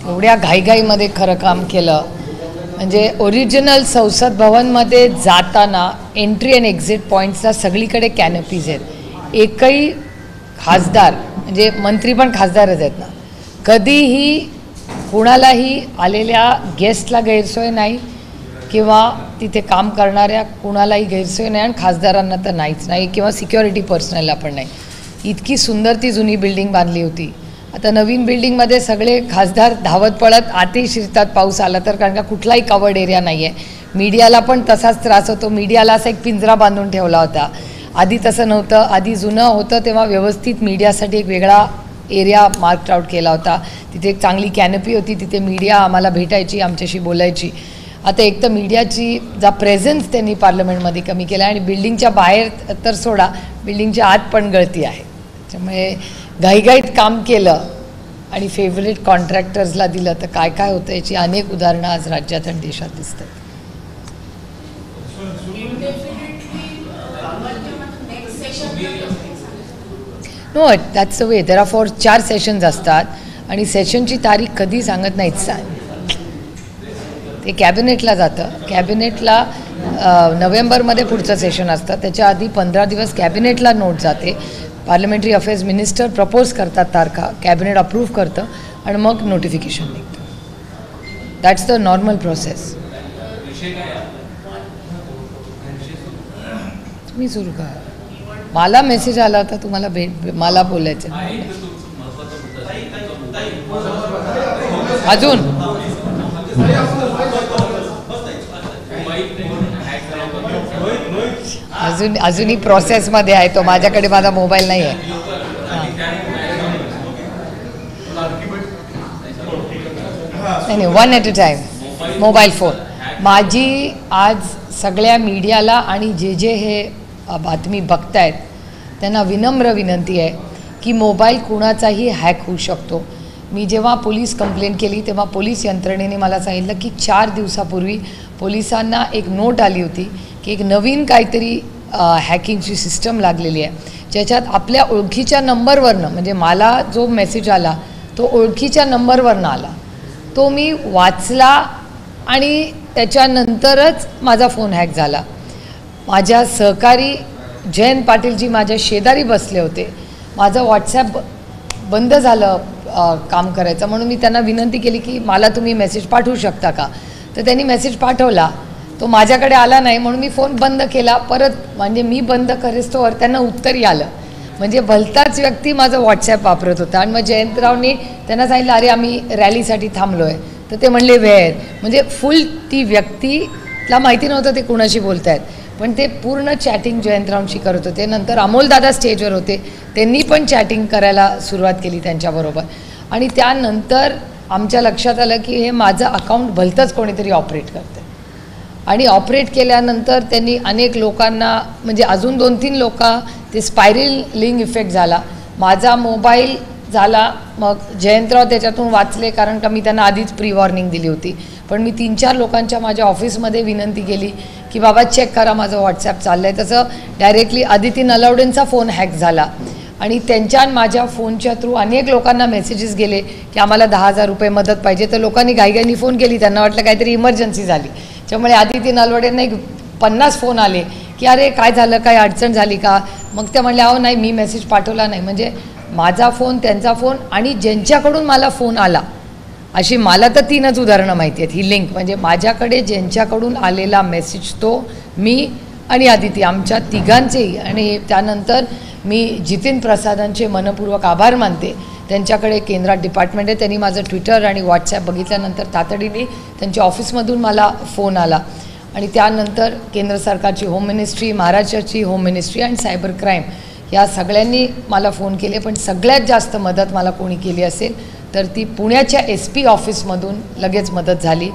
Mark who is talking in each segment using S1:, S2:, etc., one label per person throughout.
S1: एवढ्या घाईघाईमध्ये खरं काम केलं. म्हणजे ओरिजिनल संसद भवनमध्ये जाताना एंट्री अँड एक्झिट पॉईंट्सला सगळीकडे कॅनपीज आहेत. एकही खासदार म्हणजे मंत्री पण खासदारच आहेत ना, कधीही कुणालाही आलेल्या गेस्टला गैरसोय नाही किंवा तिथे काम करणाऱ्या कुणालाही गैरसोय नाही आणि खासदारांना तर नाहीच नाही किंवा सिक्युरिटी पर्सनलला पण नाही. इतकी सुंदर ती जुनी बिल्डिंग बांधली होती. आता नवीन बिल्डिंगमध्ये सगळे खासदार धावत पळत आतही शिरतात पाऊस आला तर, कारण का कुठलाही कवर्ड एरिया नाही आहे. मीडियाला पण तसाच त्रास होतो. मीडियाला असा एक पिंजरा बांधून ठेवला होता. आधी तसं नव्हतं. आधी जुनं होतं तेव्हा व्यवस्थित मीडियासाठी एक वेगळा एरिया मार्क्ड आउट केला होता. तिथे एक चांगली कॅनपी होती. तिथे मीडिया आम्हाला भेटायची, आमच्याशी बोलायची. आता एक तर मीडियाची जा प्रेझेन्स त्यांनी पार्लमेंटमध्ये कमी केला आणि बिल्डिंगच्या बाहेर तर सोडा, बिल्डिंगच्या आत पण गळती आहे. त्यामुळे घाईघाईत काम केलं आणि फेवरेट कॉन्ट्रॅक्टर्सला दिलं तर काय काय होतं याची अनेक उदाहरणं आज राज्यात आणि देशात दिसतात. No, that's the way. There are 4 sessions असतात आणि सेशनची तारीख कधी सांगत नाहीत. ते कॅबिनेटला जातं. कॅबिनेटला नोव्हेंबरमध्ये पुढचं सेशन असतं. त्याच्या आधी 15 दिवस कॅबिनेटला नोट जाते. पार्लमेंटरी अफेअर्स मिनिस्टर प्रपोज करतात तारखा, कॅबिनेट अप्रूव्ह करतं आणि मग नोटिफिकेशन निघतं. That's the normal process. तुम्ही सुरू का? मला मेसेज आला होता तुम्हाला मला बोलायचं अजूनही प्रोसेसमध्ये आहे तो. माझ्याकडे माझा मोबाईल नाही आहे. नाही, one at a time. Mobile phone माझी आज सगळ्या मीडियाला आणि जे हे बातमी बघतायत त्यांना विनम्र विनंती आहे की मोबाईल कुणाचाही हॅक होऊ शकतो. मी जेव्हा पोलीस कंप्लेंट केली तेव्हा पोलीस यंत्रणेने मला सांगितलं की 4 दिवसापूर्वी पोलिसांना एक नोट आली होती की एक नवीन काहीतरी हॅकिंगची सिस्टम लागलेली आहे, ज्याच्यात आपल्या ओळखीच्या नंबरवरनं, म्हणजे मला जो मेसेज आला तो ओळखीच्या नंबरवरनं आला. तो मी वाचला आणि त्याच्यानंतरच माझा फोन हॅक झाला. माझ्या सहकारी जयंत पाटीलजी माझ्या शेजारी बसले होते. माझं व्हॉट्सॲप बंद झालं काम करायचं, म्हणून मी त्यांना विनंती केली की मला तुम्ही मेसेज पाठवू शकता का. तर त्यांनी मेसेज पाठवला. तो माझ्याकडे आला नाही म्हणून मी फोन बंद केला. परत म्हणजे मी बंद करेस्तोवर त्यांना उत्तरही आलं. म्हणजे भलताच व्यक्ती माझं व्हॉट्सॲप वापरत होता. आणि मग जयंतरावनी त्यांना सांगितलं अरे आम्ही रॅलीसाठी थांबलो आहे. तर ते म्हणले वेळ, म्हणजे फुल ती व्यक्तीला माहिती नव्हतं ते कुणाशी बोलत आहेत, पण ते पूर्ण चॅटिंग जयंतरावांशी करत होते. नंतर अमोलदादा स्टेजवर होते, त्यांनी पण चॅटिंग करायला सुरुवात केली त्यांच्याबरोबर. आणि त्यानंतर आमच्या लक्षात आलं की हे माझं अकाउंट भलतंच कोणीतरी ऑपरेट करते. आणि ऑपरेट केल्यानंतर त्यांनी अनेक लोकांना, म्हणजे अजून 2-3 लोक, ते स्पायरल लिंक इफेक्ट झाला. माझा मोबाईल झाला. मग जयंतराव त्याच्यातून वाचले, कारण का मी त्यांना आधीच प्री वॉर्निंग दिली होती. पण मी 3-4 लोकांच्या माझ्या ऑफिसमध्ये विनंती केली की बाबा चेक करा माझं व्हॉट्सॲप चाललं आहे. तसं डायरेक्टली आदिती नलावडेंचा फोन हॅक झाला आणि त्यांच्या माझ्या फोनच्या थ्रू अनेक लोकांना मेसेजेस गेले की आम्हाला 10,000 रुपये मदत पाहिजे. तर लोकांनी घाईघाईनी फोन केली, त्यांना वाटलं काहीतरी इमर्जन्सी झाली. त्यामुळे आदिती नलवडेंना 50 फोन आले की अरे काय झालं, काय अडचण झाली का. मग ते म्हणले अहो नाही मी मेसेज पाठवला नाही. म्हणजे माझा फोन, त्यांचा फोन आणि ज्यांच्याकडून मला फोन आला, अशी मला तर 3च उदाहरणं माहिती आहेत. ही लिंक म्हणजे माझ्याकडे ज्यांच्याकडून आलेला मेसेज तो मी आणि आदिती आमच्या तिघांचेही. आणि त्यानंतर मी जितीन प्रसादांचे मनपूर्वक आभार मानते. त्यांच्याकडे केंद्रात डिपार्टमेंट आहे, त्यांनी माझं ट्विटर आणि व्हॉट्सॲप बघितल्यानंतर तातडीने त्यांच्या ऑफिसमधून मला फोन आला. आणि त्यानंतर केंद्र सरकारची होम मिनिस्ट्री, महाराष्ट्राची होम मिनिस्ट्री आणि सायबर क्राईम या सगळ्यांनी मला फोन केले. पण सगळ्यात जास्त मदत मला कोणी केली असेल तर ती पुण्याच्या SP ऑफिसमधून लगेच मदत झाली,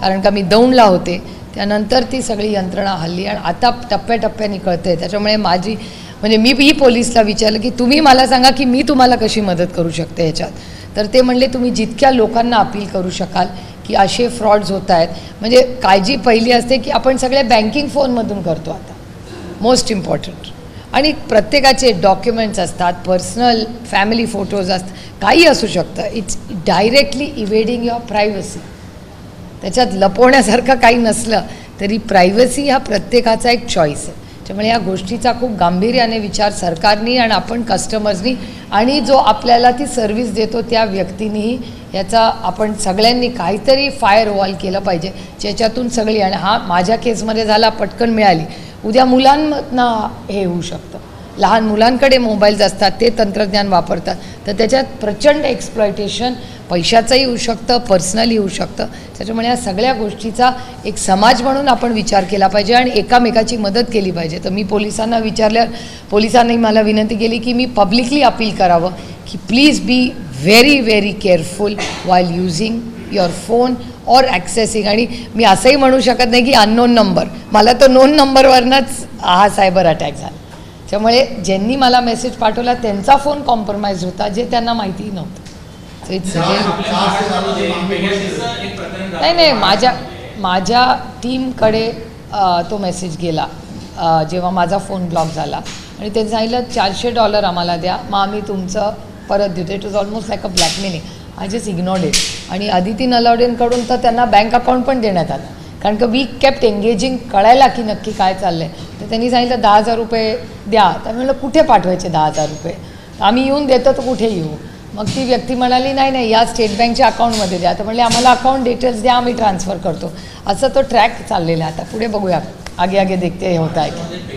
S1: कारण का मी दौंडला होते. त्यानंतर ती सगळी यंत्रणा हल्ली आणि आता टप्प्याटप्प्याने कळते. त्याच्यामुळे माझी म्हणजे मी ही पोलिसला विचारलं की तुम्ही मला सांगा की मी तुम्हाला कशी मदत करू शकते ह्याच्यात. तर ते म्हणले तुम्ही जितक्या लोकांना अपील करू शकाल की असे फ्रॉड्स होत आहेत. म्हणजे काळजी पहिली असते की आपण सगळे बँकिंग फोनमधून करतो आता, मोस्ट इम्पॉर्टंट. आणि प्रत्येकाचे डॉक्युमेंट्स असतात, पर्सनल फॅमिली फोटोज असतात, काही असू शकतं. It's directly evading your privacy. त्याच्यात लपवण्यासारखं काही नसलं तरी प्रायव्हसी हा प्रत्येकाचा एक चॉईस आहे. त्यामुळे या गोष्टीचा खूप गांभीर्याने विचार सरकारनी आणि आपण कस्टमर्सनी आणि जो आपल्याला ती सर्व्हिस देतो त्या व्यक्तींनीही याचा आपण सगळ्यांनी काहीतरी फायर वॉल केलं पाहिजे, ज्याच्यातून सगळी. आणि हा माझ्या केसमध्ये झाला, पटकन मिळाली. उद्या मुलांमधनं हे होऊ शकतं. लहान मुलांकडे मोबाईल्स असतात, ते तंत्रज्ञान वापरतात, तर त्याच्यात प्रचंड एक्सप्लॉयटेशन पैशाचंही होऊ शकतं, पर्सनली होऊ शकतं. त्याच्यामुळे या सगळ्या गोष्टीचा एक समाज म्हणून आपण विचार केला पाहिजे आणि एकामेकाची मदत केली पाहिजे. तर मी पोलिसांना विचारल्यावर पोलिसांनी मला विनंती केली की मी पब्लिकली अपील करावं की please be very very careful while using your phone और ॲक्सेसिंग. आणि मी असंही म्हणू शकत नाही की अननोन नंबर, मला तो नोन नंबरवरनंच हा सायबर अटॅक झाला. त्यामुळे ज्यांनी मला मेसेज पाठवला त्यांचा फोन कॉम्प्रोमाइज होता, जे त्यांना माहितीही नव्हतं. नाही, माझ्या टीमकडे तो मेसेज गेला जेव्हा माझा फोन ब्लॉक झाला आणि त्यांनी सांगितलं $400 आम्हाला द्या, मग आम्ही तुमचं परत देतो. It was almost like a blackmailing. I just ignored it. आणि अदिती नलावडेंकडून तर त्यांना बँक अकाउंट पण देण्यात आलं, कारण का वी केप्ट एंगेजिंग, कळायला की नक्की काय चाललं आहे. तर त्यांनी सांगितलं $10,000 द्या. तर म्हणलं कुठे पाठवायचे $10,000? आम्ही येऊन देतो तर कुठे येऊ? मग ती व्यक्ती म्हणाली नाही या स्टेट बँकच्या अकाउंटमध्ये द्या. तर म्हणले आम्हाला अकाउंट डिटेल्स द्या, आम्ही ट्रान्सफर करतो. असं तो ट्रॅक चाललेला आहे. आता पुढे बघूया, आगे आगे देखते हे होत आहे की.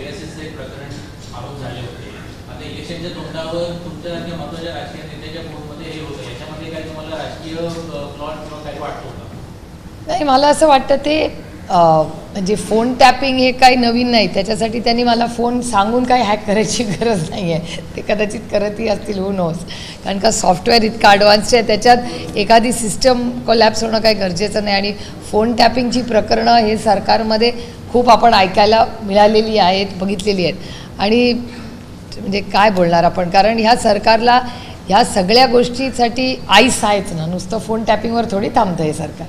S1: नाही, मला असं वाटतं ते म्हणजे फोन टॅपिंग हे काही नवीन नाही. त्याच्यासाठी त्यांनी मला फोन सांगून काही हॅक करायची गरज नाही आहे. ते कदाचित करतही असतील, हू नोज. कारण का सॉफ्टवेअर इतकं ॲडव्हान्स्ड आहे, त्याच्यात एखादी सिस्टम कोलॅप्स होणं काही गरजेचं नाही. आणि फोन टॅपिंगची प्रकरणं हे सरकारमध्ये खूप आपण ऐकायला मिळालेली आहेत, बघितलेली आहेत. आणि म्हणजे काय बोलणार आपण, कारण ह्या सरकारला ह्या सगळ्या गोष्टीसाठी आईस आहेच ना, नुसतं फोन टॅपिंगवर थोडी थांबतं हे सरकार.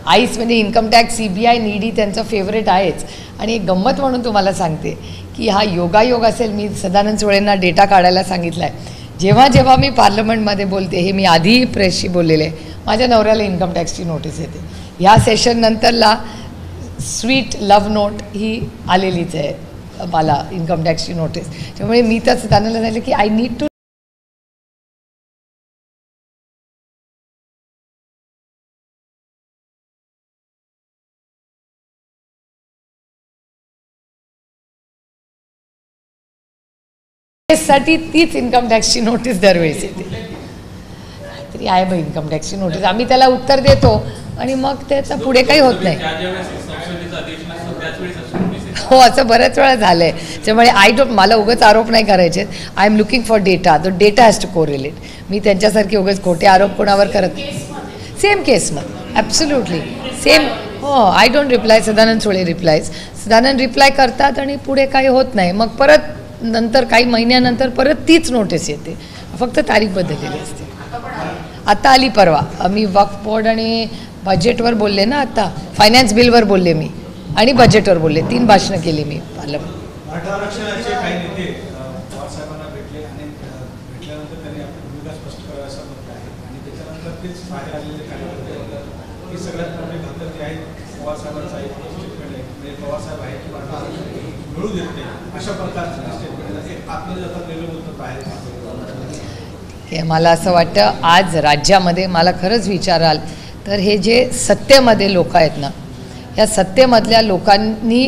S1: आईस म्हणजे इन्कम टॅक्स, CBI, नीडी त्यांचं फेवरेट आहेच. आणि एक गंमत म्हणून तुम्हाला सांगते की हा योगायोग असेल, मी सदानंद सोळेंना डेटा काढायला सांगितला आहे. जेव्हा जेव्हा मी पार्लमेंटमध्ये बोलते, हे मी आधीही प्रेसशी बोललेले आहे, माझ्या नवऱ्याला इन्कम टॅक्सची नोटीस येते. ह्या सेशननंतरला स्वीट लव्ह नोट ही आलेलीच आहे मला, इन्कम टॅक्सची नोटीस. त्यामुळे मी तर सदानंदला सांगितलं की आय नीड टू साठी तीच इन्कम टॅक्सची नोटीस दरवेळेस येते. तरी आहे बाई इन्कम टॅक्सची नोटीस, आम्ही त्याला उत्तर देतो आणि मग त्याचा पुढे काही होत नाही. हो, असं बऱ्याच वेळा झालं आहे. त्यामुळे मला उगाच आरोप नाही करायचे. I am looking for data. The data has to correlate. मी त्यांच्यासारखे उगाच खोटे आरोप कोणावर करत नाही. सेम केसमध्ये ॲब्सोल्युटली सेम. हो, I don't reply, Sadanand Sole replies. Sadanand reply करतात आणि पुढे काही होत नाही. मग परत नंतर काही महिन्यानंतर परत तीच नोटीस येते, फक्त तारीख बदललेली असते. आता आली परवा. मी वक्फ बोर्ड आणि बजेटवर बोलले ना, आता फायनान्स बिलवर बोलले मी आणि बजेटवर बोलले. 3 भाषणं केली मी पार्लमेंट. मला असं वाटतं आज राज्यामध्ये, मला खरंच विचाराल तर हे जे सत्तेमध्ये लोक आहेत ना, या सत्तेमधल्या लोकांनी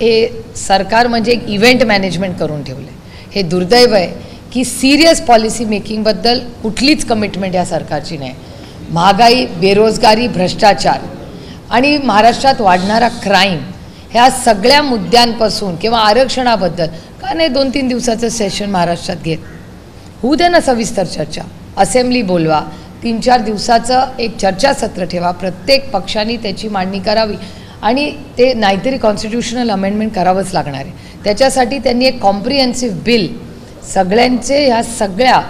S1: हे सरकार म्हणजे एक इव्हेंट मॅनेजमेंट करून ठेवलं. हे दुर्दैव आहे की सिरियस पॉलिसी मेकिंगबद्दल कुठलीच कमिटमेंट या सरकारची नाही. महागाई, बेरोजगारी, भ्रष्टाचार आणि महाराष्ट्रात वाढणारा क्राईम, ह्या सगळ्या मुद्द्यांपासून किंवा आरक्षणाबद्दल का नाही 2-3 दिवसाचं सेशन महाराष्ट्रात घेत, होऊ दे ना सविस्तर चर्चा. असेंब्ली बोलवा, 3-4 दिवसाचं एक चर्चासत्र ठेवा, प्रत्येक पक्षाने त्याची मांडणी करावी आणि ते नाहीतरी कॉन्स्टिट्यूशनल अमेंडमेंट करावंच लागणार आहे. त्याच्यासाठी त्यांनी एक कॉम्प्रिहेन्सिव्ह बिल सगळ्यांचे, ह्या सगळ्या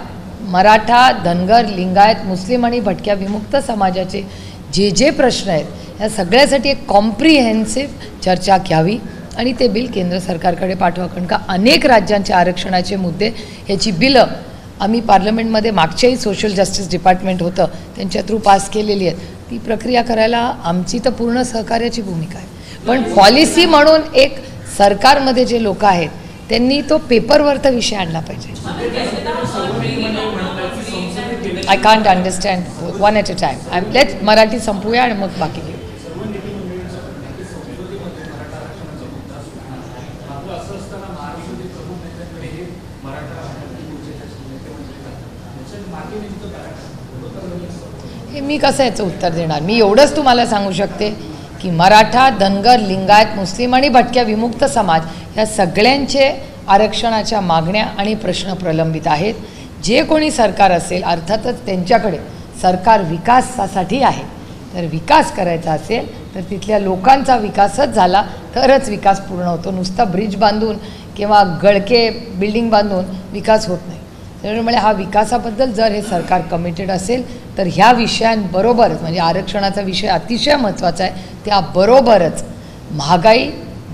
S1: मराठा, धनगर, लिंगायत, मुस्लिम आणि भटक्या विमुक्त समाजाचे जे प्रश्न आहेत, या सगळ्यासाठी एक कॉम्प्रिहेन्सिव्ह चर्चा घ्यावी आणि ते बिल केंद्र सरकारकडे पाठवा, कारण का अनेक राज्यांच्या आरक्षणाचे मुद्दे ह्याची बिलं आम्ही पार्लमेंटमध्ये मागच्याही सोशल जस्टिस डिपार्टमेंट होतं त्यांच्या थ्रू पास केलेली आहेत. ती प्रक्रिया करायला आमची तर पूर्ण सहकार्याची भूमिका आहे. पण पॉलिसी म्हणून एक सरकारमध्ये जे लोक आहेत त्यांनी तो पेपरवरचा विषय आणला पाहिजे. I can't understand one at a time. Let Marathi संपूया आणि मग बाकी घेऊ. हे मी कसं याचं उत्तर देणार. मी एवढंच तुम्हाला सांगू शकते की मराठा, धनगर, लिंगायत, मुस्लिम आणि भटक्या विमुक्त समाज ह्या सगळ्यांचे आरक्षणाच्या मागण्या आणि प्रश्न प्रलंबित आहेत. जे कोणी सरकार असेल अर्थातच त्यांच्याकडे सरकार विकासासाठी आहे. तर विकास करायचा असेल तर तिथल्या लोकांचा विकासच झाला तरच विकास पूर्ण होतो. नुसता ब्रिज बांधून किंवा गळके बिल्डिंग बांधून विकास होत नाही. त्यामुळे हा विकासाबद्दल जर हे सरकार कमिटेड असेल तर ह्या विषयांबरोबरच म्हणजे आरक्षणाचा विषय अतिशय महत्त्वाचा आहे, त्याबरोबरच महागाई,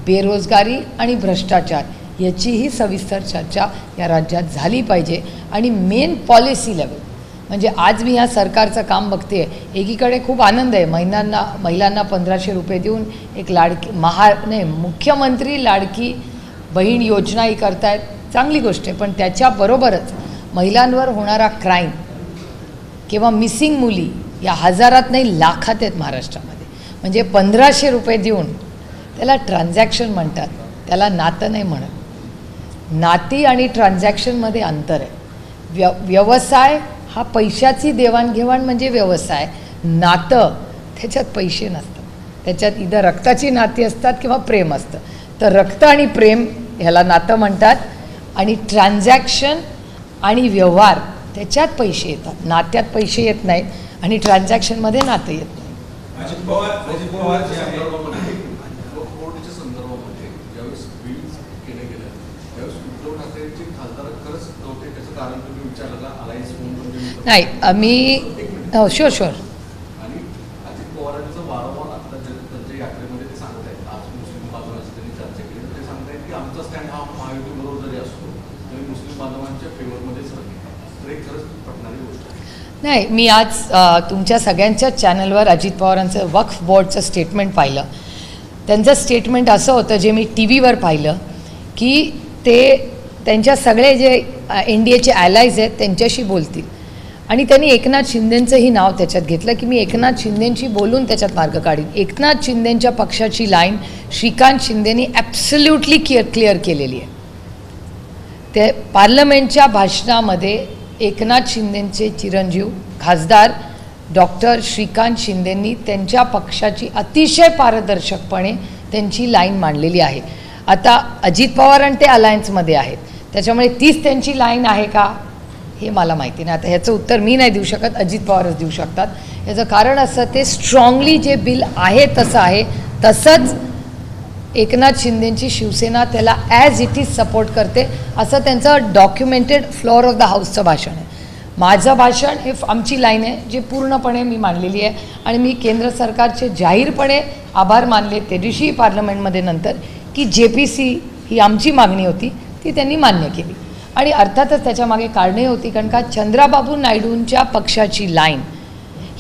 S1: बेरोजगारी आणि भ्रष्टाचार याचीही सविस्तर चर्चा या राज्यात झाली पाहिजे. आणि मेन पॉलिसी लेवल म्हणजे आज मी ह्या सरकारचं काम बघते. एकीकडे खूप आनंद आहे, महिलांना 1500 रुपये देऊन एक मुख्यमंत्री लाडकी बहीण योजनाही करतायत, चांगली गोष्ट आहे. पण त्याच्याबरोबरच महिलांवर होणारा क्राईम किंवा मिसिंग मुली या हजारात नाही लाखात आहेत महाराष्ट्रामध्ये. म्हणजे 1500 रुपये देऊन त्याला ट्रान्झॅक्शन म्हणतात, त्याला नातं नाही म्हणत. नाती आणि ट्रान्झॅक्शनमध्ये अंतर आहे. व्यवसाय हा पैशाची देवाणघेवाण म्हणजे व्यवसाय. नातं त्याच्यात पैसे नसतात, त्याच्यात इथं रक्ताची नाती असतात किंवा प्रेम असतं. तर रक्त आणि प्रेम ह्याला नातं म्हणतात. आणि ट्रान्झॅक्शन आणि व्यवहार त्याच्यात पैसे येतात, नात्यात पैसे येत नाहीत आणि ट्रान्झॅक्शनमध्ये नातं येत नाही. नाही मी शुअर नाही. मी आज तुमच्या सगळ्यांच्याच चॅनलवर अजित पवारांचं वक्फ बोर्डचं स्टेटमेंट पाहिलं. त्यांचं स्टेटमेंट असं होतं जे मी टी व्हीवर पाहिलं की ते त्यांच्या सगळे जे NDAचे ॲलायज आहेत त्यांच्याशी बोलतील. आणि त्यांनी एकनाथ शिंदेंचंही नाव त्याच्यात घेतलं की मी एकनाथ शिंदेंशी बोलून त्याच्यात मार्ग काढीन. एकनाथ शिंदेंच्या पक्षाची लाईन श्रीकांत शिंदेंनी ॲब्सल्युटली क्लिअर केलेली आहे. ते पार्लमेंटच्या भाषणामध्ये एकनाथ शिंदेंचे चिरंजीव खासदार डॉक्टर श्रीकांत शिंदेंनी त्यांच्या पक्षाची अतिशय पारदर्शकपणे त्यांची लाईन मांडलेली आहे. आता अजित पवार आणि ते अलायन्समध्ये आहेत त्याच्यामुळे तीच त्यांची लाईन आहे का हे मला माहिती नाही. आता ह्याचं उत्तर मी नाही देऊ शकत, अजित पवारच देऊ शकतात. याचं कारण असं ते स्ट्रॉंगली जे बिल आहे तसं आहे, तसंच एकनाथ शिंदेंची शिवसेना त्याला ॲज इट इज सपोर्ट करते असं त्यांचं डॉक्युमेंटेड फ्लोअर ऑफ द हाऊसचं भाषण आहे. माझं भाषण हे आमची लाईन आहे जी पूर्णपणे मी मांडलेली आहे. आणि मी केंद्र सरकारचे जाहीरपणे आभार मानले त्या दिवशी पार्लमेंटमध्ये नंतर की JPC ही आमची मागणी होती ती त्यांनी मान्य केली. आणि अर्थातच त्याच्यामागे कारणे होती, कारण का चंद्राबाबू नायडूंच्या पक्षाची लाईन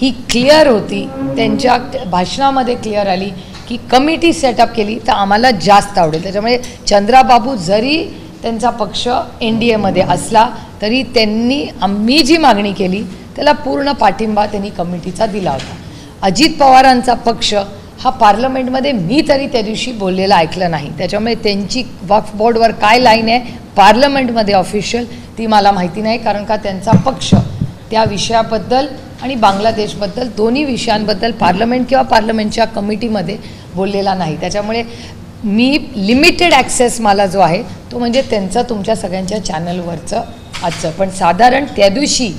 S1: ही क्लिअर होती. त्यांच्या भाषणामध्ये क्लिअर आली की कमिटी सेटअप केली तर आम्हाला जास्त आवडेल. त्याच्यामुळे चंद्राबाबू जरी त्यांचा पक्ष NDAमध्ये असला तरी त्यांनी आम्ही जी मागणी केली त्याला पूर्ण पाठिंबा त्यांनी कमिटीचा दिला होता. अजित पवारांचा पक्ष हा पार्लमेंटमध्ये मी तरी त्या दिवशी बोललेला ऐकलं नाही. त्याच्यामुळे त्यांची वक्फ बोर्डवर काय लाईन आहे पार्लमेंटमध्ये ऑफिशियल ती मला माहिती नाही, कारण का त्यांचा पक्ष त्या विषयाबद्दल आणि बांगलादेशबद्दल दोन्ही विषयांबद्दल पार्लमेंट किंवा पार्लमेंटच्या कमिटीमध्ये बोललेला नाही. त्याच्यामुळे मी लिमिटेड ॲक्सेस मला जो आहे तो म्हणजे त्यांचं तुमच्या सगळ्यांच्या चॅनलवरचं आजचं. पण साधारण त्या दिवशी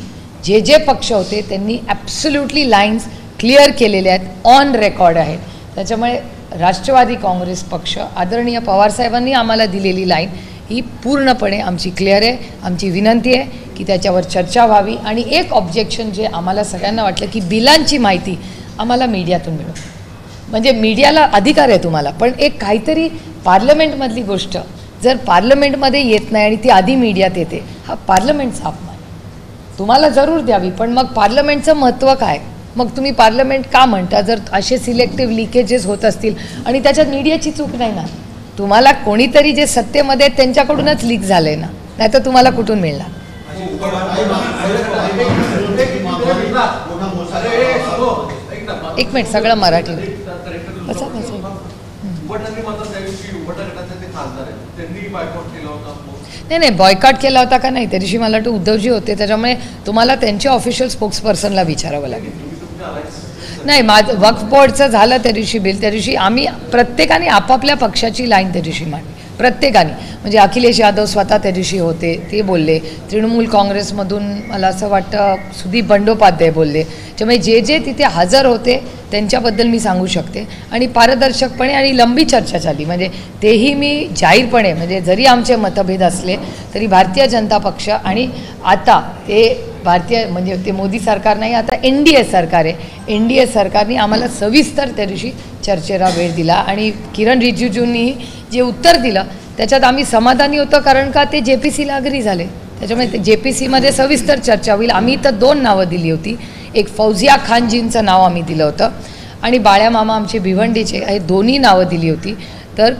S1: जे जे पक्ष होते त्यांनी ॲब्सोल्युटली लाईन्स क्लिअर केलेल्या आहेत, ऑन रेकॉर्ड आहेत. त्याच्यामुळे राष्ट्रवादी काँग्रेस पक्ष आदरणीय पवारसाहेबांनी आम्हाला दिलेली लाईन ही पूर्णपणे आमची क्लिअर आहे. आमची विनंती आहे की त्याच्यावर चर्चा व्हावी. आणि एक ऑब्जेक्शन जे आम्हाला सगळ्यांना वाटलं की बिलांची माहिती आम्हाला मीडियातून मिळो, म्हणजे मीडियाला अधिकार आहे तुम्हाला, पण एक काहीतरी पार्लमेंटमधली गोष्ट जर पार्लमेंटमध्ये येत नाही आणि ती आधी मीडियात येते, हा पार्लमेंटचा अपमान. तुम्हाला जरूर द्यावी, पण मग पार्लमेंटचं महत्त्व काय? मग तुम्ही पार्लमेंट का म्हणता जर असे सिलेक्टिव्ह लिकेजेस होत असतील आणि त्याच्यात मीडियाची चूक नाही ना? तुम्हाला कोणीतरी जे सत्तेमध्ये आहेत त्यांच्याकडूनच लीक झालं आहे ना, नाही तर तुम्हाला कुठून मिळणार? एक मिनिट, सगळं मराठी. नाही, बॉयकॉट केला होता का नाही त्या दिवशी मला वाटतं उद्धवजी होते, त्याच्यामुळे तुम्हाला त्यांच्या ऑफिशियल स्पोक्सपर्सनला विचारावं लागेल. नाही, माझं वक्फ बोर्डचं झालं त्या दिवशी बिल, त्या दिवशी आम्ही प्रत्येकाने आपापल्या पक्षाची लाईन त्या दिवशी मांडली, प्रत्येकाने. म्हणजे अखिलेश यादव स्वतः त्या दिवशी होते, ते बोलले. तृणमूल काँग्रेसमधून मला असं वाटतं सुदीप बंडोपाध्याय बोलले. त्यामुळे जे जे तिथे हजर होते त्यांच्याबद्दल मी सांगू शकते. आणि पारदर्शकपणे आणि लंबी चर्चा झाली, म्हणजे तेही मी जाहीरपणे, म्हणजे जरी आमचे मतभेद असले तरी भारतीय जनता पक्ष आणि आता ते भारतीय म्हणजे ते मोदी सरकार नाही, आता NDA सरकार आहे. NDA सरकारने आम्हाला सविस्तर त्या दिवशी चर्चेला वेळ दिला आणि किरण रिजिजूंनी जे उत्तर दिलं त्याच्यात आम्ही समाधानी होतो, कारण का ते JPCला अग्री झाले. त्याच्यामुळे ते JPCमध्ये सविस्तर चर्चा होईल. आम्ही तर 2 नावं दिली होती, एक फौजिया खानजींचं नाव आम्ही दिलं होतं आणि बाळ्या मामा आमचे भिवंडीचे, हे दोन्ही नावं दिली होती. तर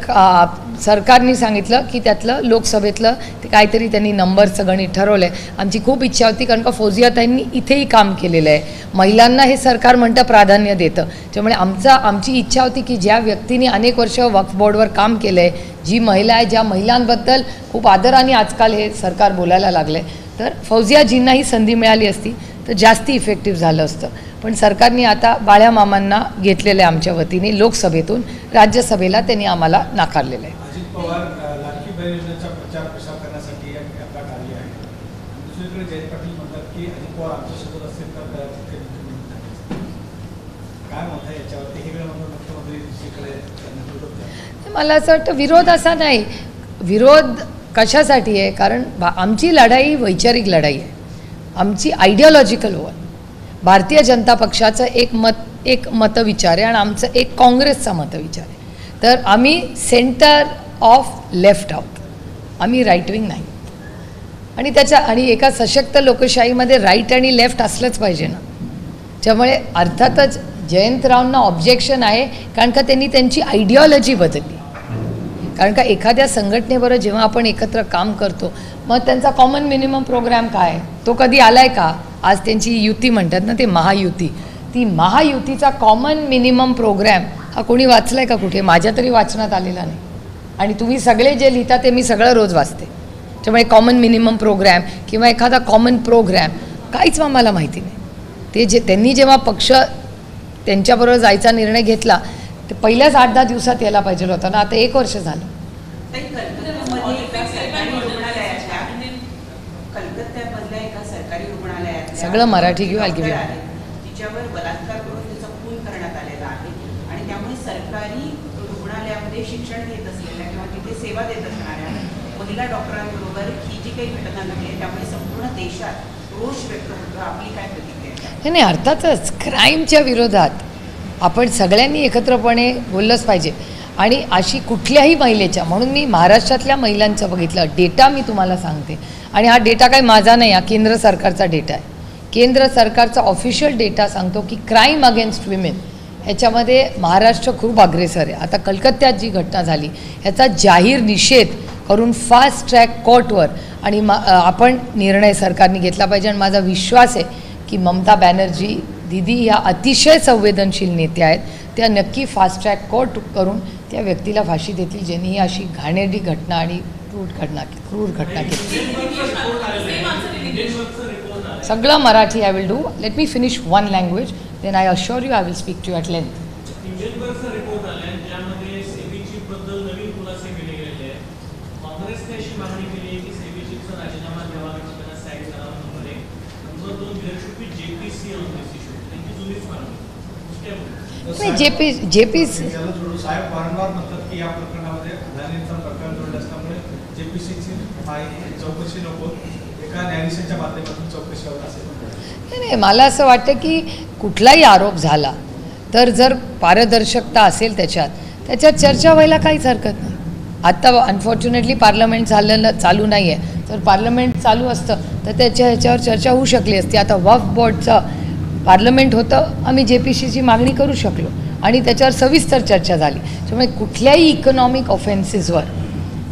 S1: सरकारने सांगितलं की त्यातलं लोकसभेतलं ते काहीतरी त्यांनी नंबरचं गणित ठरवलं आहे. आमची खूप इच्छा होती, कारण का फौजियाताईंनी इथेही काम केलेलं आहे, महिलांना हे सरकार म्हणतं प्राधान्य देतं. त्यामुळे आमची इच्छा होती की ज्या व्यक्तीने अनेक वर्ष वक्फ बोर्डवर काम केलं आहे, जी महिला आहे, ज्या महिलांबद्दल खूप आदराने आजकाल हे सरकार बोलायला लागलं आहे, तर फौजियाजींनाही संधी मिळाली असती तर जास्ती इफेक्टिव्ह झालं असतं. पण सरकारने आता बाळ्या मामांना घेतलेलं आहे आमच्या वतीने लोकसभेतून, राज्यसभेला त्यांनी आम्हाला नाकारलेलं आहे.
S2: अजित पवार लाडकी बहीण योजनेचा प्रचार प्रसार करण्यासाठी आपला कार्य आहे. दुसरीकडे जयंत पाटील म्हणतात की अजित पवार आमच्यासोबत असेल तर काय मत आहे याच्यावरती? हे वेळ मुख्यमंत्री दुसरीकडे
S1: मला असं वाटतं विरोध असा नाही. विरोध कशासाठी आहे? कारण आमची लढाई वैचारिक लढाई आहे, आमची आयडिओलॉजिकल वॉर. भारतीय जनता पक्षाचं एक मतविचार आहे आणि आमचं एक काँग्रेसचा मतविचार आहे. तर आम्ही सेंटर ऑफ लेफ्ट आहोत, आम्ही राईट विंग नाही. आणि एका सशक्त लोकशाहीमध्ये राईट आणि लेफ्ट असलंच पाहिजे ना. त्यामुळे अर्थातच जयंतरावांना ऑब्जेक्शन आहे, कारण का त्यांनी त्यांची आयडिओलॉजी बदलली. कारण का एखाद्या संघटनेबरोबर जेव्हा आपण एकत्र काम करतो, मग त्यांचा कॉमन मिनिमम प्रोग्राम काय आहे, तो कधी आला आहे का? आज त्यांची युती म्हणतात ना, ते महायुती, ती महायुतीचा कॉमन मिनिमम प्रोग्राम हा कोणी वाचला आहे का कुठे? माझ्या तरी वाचनात आलेला नाही. आणि तुम्ही सगळे जे लिहिता ते मी सगळं रोज वाचते. त्यामुळे कॉमन मिनिमम प्रोग्राम किंवा एखादा कॉमन प्रोग्राम काहीच आम्हाला माहिती नाही. त्यांनी जेव्हा पक्ष त्यांच्याबरोबर जायचा निर्णय घेतला ते पहिल्याच 8-10 दिवसात यायला पाहिजे होता ना. आता 1 वर्ष झालं. सगळं मराठी घेऊ अलगी
S3: तिच्यावर बलात्कार करून तिचा खून करण्यात आलेला आहे आणि त्यामुळे सरकारी रुग्णालयामध्ये शिक्षण घेत असलेल्या किंवा तिथे सेवा देत असणाऱ्या महिला डॉक्टरांबरोबर ही जी काही घटना घडली आहे त्यामुळे संपूर्ण देशात रोष व्यक्त होतो. आपली काय प्रतिक्रिया?
S1: नाही, अर्थातच क्राईमच्या विरोधात आपण सगळ्यांनी एकत्रपणे बोललंच पाहिजे. आणि अशी कुठल्याही महिलेच्या, म्हणून मी महाराष्ट्रातल्या महिलांचं बघितलं डेटा मी तुम्हाला सांगते. आणि हा डेटा काही माझा नाही, हा केंद्र सरकारचा डेटा आहे. केंद्र सरकारचा ऑफिशियल डेटा सांगतो की क्राईम अगेन्स्ट विमेन ह्याच्यामध्ये महाराष्ट्र खूप अग्रेसर आहे. आता कलकत्त्यात जी घटना झाली ह्याचा जाहीर निषेध करून फास्ट ट्रॅक कोर्टवर आणि आपण निर्णय सरकारने घेतला पाहिजे. आणि माझा विश्वास आहे की ममता बॅनर्जी दिदी ह्या अतिशय संवेदनशील नेत्या आहेत, त्या नक्की फास्ट ट्रॅक कोर्ट करून त्या व्यक्तीला फाशी देतील ज्यांनी ही अशी घाणेरडी घटना आणि क्रूर घटना केली. सगळं Marathi I will do. Let me finish one language, then I assure you I will speak to at length. JP
S2: साहेब वारंवार म्हणतात की या प्रकरणामध्ये अदानीचं प्रकरण जोडलं असल्यामुळे JPCची चौकशी नको, एका न्यायाधीशाच्या माध्यमातून चौकशी होत असेल.
S1: नाही, मला असं वाटतं की कुठलाही आरोप झाला तर जर पारदर्शकता असेल त्याच्यात चर्चा व्हायला काहीच हरकत नाही. आता अनफॉर्च्युनेटली पार्लमेंट चालू नाही आहे. जर पार्लमेंट चालू असतं तर ह्याच्यावर चर्चा होऊ शकली असती. आता वक्फ बोर्डचं पार्लमेंट होतं, आम्ही JPCची मागणी करू शकलो आणि त्याच्यावर सविस्तर चर्चा झाली. त्यामुळे कुठल्याही इकॉनॉमिक ऑफेन्सेसवर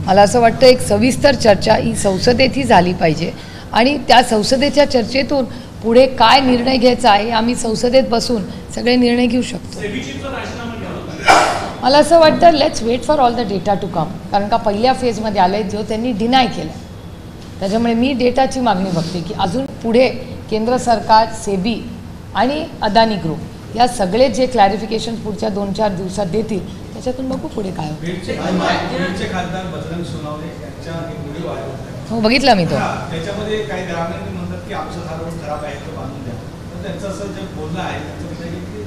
S1: मला असं वाटतं एक सविस्तर चर्चा ही संसदेतही झाली पाहिजे आणि त्या संसदेच्या चर्चेतून पुढे काय निर्णय घ्यायचा आहे आम्ही संसदेत बसून सगळे निर्णय घेऊ शकतो. मला असं वाटतं let's wait for all the data to come, कारण का पहिल्या फेजमध्ये आलं आहे जो त्यांनी डिनाय केला. त्याच्यामुळे मी डेटाची मागणी बघते की अजून पुढे केंद्र सरकार, सेबी आणि अदानी ग्रुप या सगळे जे क्लॅरिफिकेशन पुढच्या 2-4 दिवसात देतील त्याच्यातून बघू पुढे काय होतं. हो बघितला मी तो.
S2: त्याच्यामध्ये काही ग्रामीण म्हणतात की आमचं हा रोड खराब आहे तो बांधून द्या. तर त्यांचं असं जे बोलणं आहे की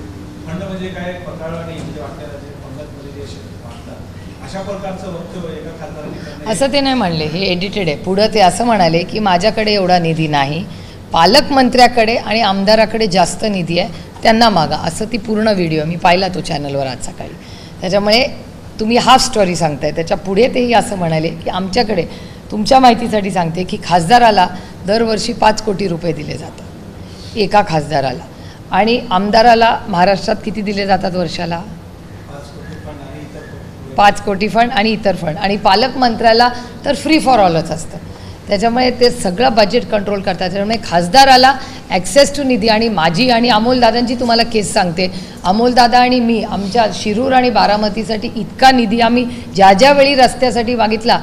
S2: फंड म्हणजे काय पत्राळ आणि म्हणजे वाटण्याला जे फंडामध्ये जे वाटतात अशा प्रकारचं वक्तव्य एका खासदारांनी
S1: असं ते नाही म्हणले, हे एडिटेड आहे. पुढं ते असं म्हणाले की माझ्याकडे एवढा निधी नाही, पालकमंत्र्याकडे आणि आमदाराकडे जास्त निधी आहे, त्यांना मागा. असं ती पूर्ण व्हिडिओ मी पाहिला तो चॅनलवर आज सकाळी. त्याच्यामुळे तुम्ही हाफ स्टोरी सांगताय. त्याच्या पुढे तेही असं म्हणाले की आमच्याकडे, तुमच्या माहितीसाठी सांगते की खासदाराला दरवर्षी 5 कोटी रुपये दिले जातात एका खासदाराला, आणि आमदाराला महाराष्ट्रात किती दिले जातात वर्षाला? 5 कोटी फंड आणि इतर फंड, आणि पालकमंत्र्याला तर फ्री फॉर ऑलच असतं. त्याच्यामुळे ते सगळं बजेट कंट्रोल करतात. त्याच्यामुळे खासदाराला ॲक्सेस टू निधी, आणि माझी आणि अमोलदादांची तुम्हाला केस सांगते, अमोलदादा आणि मी आमच्या शिरूर आणि बारामतीसाठी इतका निधी आम्ही ज्या वेळी रस्त्यासाठी मागितला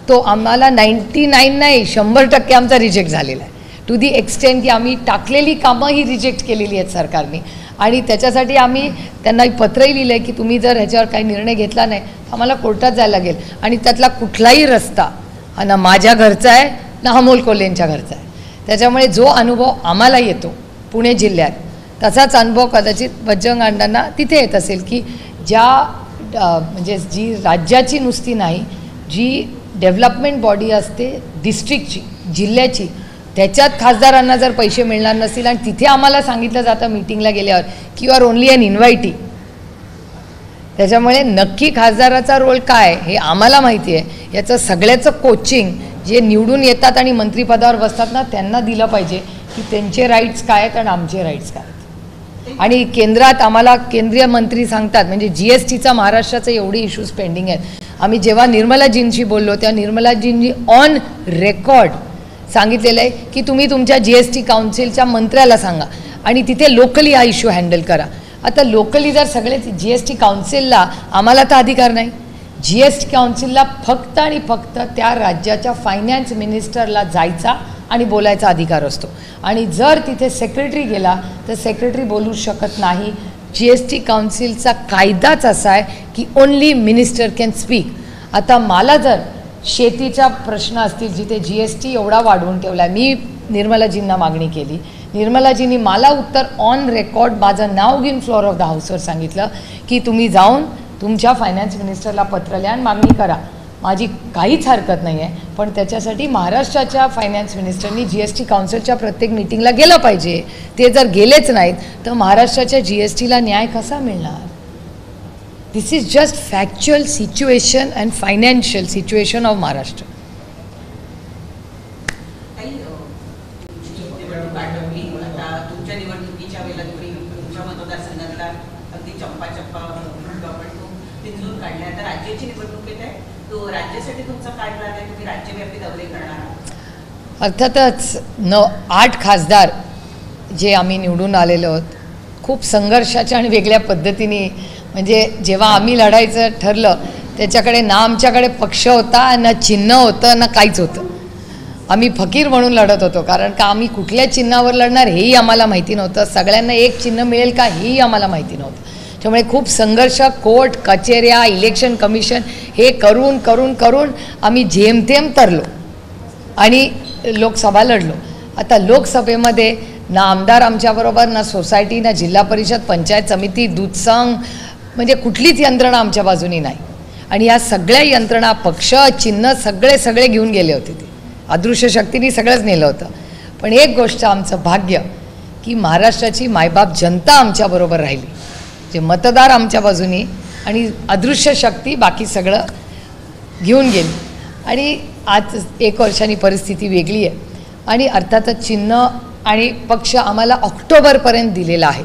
S1: तो आम्हाला 99 नाही 100% आमचा रिजेक्ट झालेला आहे. टू दी एक्सटेंट की आम्ही टाकलेली कामं ही रिजेक्ट केलेली आहेत सरकारने, आणि त्याच्यासाठी आम्ही त्यांना पत्रही लिहिलं आहे की तुम्ही जर ह्याच्यावर काही निर्णय घेतला नाही आम्हाला कोर्टात जायला लागेल. आणि त्यातला कुठलाही रस्ता हा ना माझ्या घरचा आहे ना अमोल कोल्हेंच्या घरचा आहे. त्याच्यामुळे जो अनुभव आम्हाला येतो पुणे जिल्ह्यात तसाच अनुभव कदाचित बजरंग अण्णांना तिथे येत असेल की म्हणजे जी राज्याची नुसती नाही, जी डेव्हलपमेंट बॉडी असते डिस्ट्रिक्टची, जिल्ह्याची, त्याच्यात खासदारांना जर पैसे मिळणार नसतील आणि तिथे आम्हाला सांगितलं जातं मीटिंगला गेल्यावर की यू आर ओनली अन इन्व्हायटी. त्याच्यामुळे नक्की खासदाराचा रोल काय हे आम्हाला माहिती आहे. याचं सगळ्याचं कोचिंग जे निवडून येतात आणि मंत्रिपदावर बसतात ना त्यांना दिलं पाहिजे की त्यांचे राईट्स काय आहेत आणि आमचे राईट्स काय आहेत. आणि केंद्रात आम्हाला केंद्रीय मंत्री सांगतात, म्हणजे GSTचा महाराष्ट्राचे एवढे इश्यूज पेंडिंग आहेत. आम्ही जेव्हा निर्मलाजींशी बोललो तेव्हा निर्मलाजींनी ऑन रेकॉर्ड सांगितलेलं आहे की तुम्ही तुमच्या GST काउन्सिलच्या मंत्र्याला सांगा आणि तिथे लोकली हा इश्यू हँडल करा. आता लोकली जर सगळे GST काउन्सिलला, आम्हाला तर अधिकार नाही, GST काउन्सिलला फक्त आणि फक्त त्या राज्याच्या फायनान्स मिनिस्टरला जायचा आणि बोलायचा अधिकार असतो. आणि जर तिथे सेक्रेटरी गेला तर सेक्रेटरी बोलू शकत नाही. GST काउन्सिलचा कायदाच असा आहे की ओन्ली मिनिस्टर कॅन स्पीक. आता मला जर शेतीचा प्रश्न असतील जिथे GST एवढा वाढवून ठेवला आहे, मी निर्मलाजींना मागणी केली, निर्मलाजींनी मला उत्तर ऑन रेकॉर्ड माझं नाव घेऊन फ्लोअर ऑफ द हाऊसवर सांगितलं की तुम्ही जाऊन तुमच्या फायनान्स मिनिस्टरला पत्र लिहा आणि मागणी करा. माझी काहीच हरकत नाही आहे, पण त्याच्यासाठी महाराष्ट्राच्या फायनान्स मिनिस्टरनी GST काउन्सिलच्या प्रत्येक मीटिंगला गेलं पाहिजे. ते जर गेलेच नाहीत तर महाराष्ट्राच्या GSTला न्याय कसा मिळणार? This is just factual situation and financial situation of Maharashtra.
S3: तुमच्या निवडणुकीच्या वेळेला तुम्ही तुमच्या मतदारसंघातला अगदी चप्पा तिथून काढल्या. आता राज्याची निवडणूक येत आहे, तो राज्यासाठी तुमचा काय प्लॅन आहे? तुम्ही राज्यव्यापी दौरे करणार आहात?
S1: अर्थातच 8 खासदार जे आम्ही निवडून आलेलो आहोत खूप संघर्षाच्या आणि वेगळ्या पद्धतीने, म्हणजे जेव्हा आम्ही लढायचं ठरलं त्याच्याकडे ना आमच्याकडे पक्ष होता, ना चिन्ह होतं, ना काहीच होतं. आम्ही फकीर म्हणून लढत होतो, कारण का आम्ही कुठल्या चिन्हावर लढणार हेही आम्हाला माहिती नव्हतं. सगळ्यांना एक चिन्ह मिळेल का हेही आम्हाला माहिती नव्हतं. त्यामुळे खूप संघर्ष, कोर्ट कचेऱ्या, इलेक्शन कमिशन हे करून करून करून आम्ही जेमतेम तरलो आणि लोकसभा लढलो. आता लोकसभेमध्ये ना आमदार आमच्याबरोबर, ना सोसायटी, ना जिल्हा परिषद, पंचायत समिती, दूध संघ, म्हणजे कुठलीच यंत्रणा आमच्या बाजूनी नाही. आणि या सगळ्या यंत्रणा, पक्ष, चिन्ह सगळे घेऊन गेले होते. ते अदृश्य शक्तीने सगळंच नेलं होतं. पण एक गोष्ट आमचं भाग्य की महाराष्ट्राची मायबाप जनता आमच्याबरोबर राहिली, जे मतदार आमच्या बाजूनी, आणि अदृश्य शक्ती बाकी सगळं घेऊन गेली आणि आज 1 वर्षांनी परिस्थिती वेगळी आहे आणि अर्थातच चिन्ह आणि पक्ष आम्हाला ऑक्टोबरपर्यंत दिलेला आहे.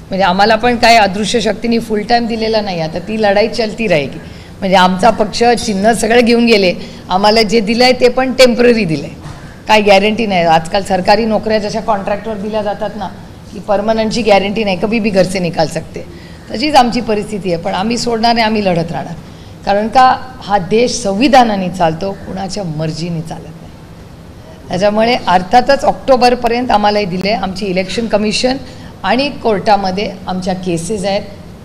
S1: म्हणजे आम्हाला पण काय अदृश्य शक्तींनी फुल टाईम दिलेला नाही. आता ती लढाई चलती राहील. म्हणजे आमचा पक्ष चिन्ह सगळे घेऊन गेले, आम्हाला जे दिलं आहे ते पण टेम्पररी दिलं आहे, काय गॅरंटी नाही. आजकाल सरकारी नोकऱ्या जशा कॉन्ट्रॅक्टवर दिल्या जातात ना की परमनंटची गॅरंटी नाही, कभी भी घर से निकाल सकते, तशीच आमची परिस्थिती आहे. पण आम्ही सोडणार नाही, आम्ही लढत राहणार. कारण का हा देश संविधानाने चालतो, कुणाच्या मर्जीने चालत नाही. त्याच्यामुळे अर्थातच ऑक्टोबरपर्यंत आम्हालाही दिले. आमची इलेक्शन कमिशन आणि कोर्टामध्ये आमच्या केसेस आहेत,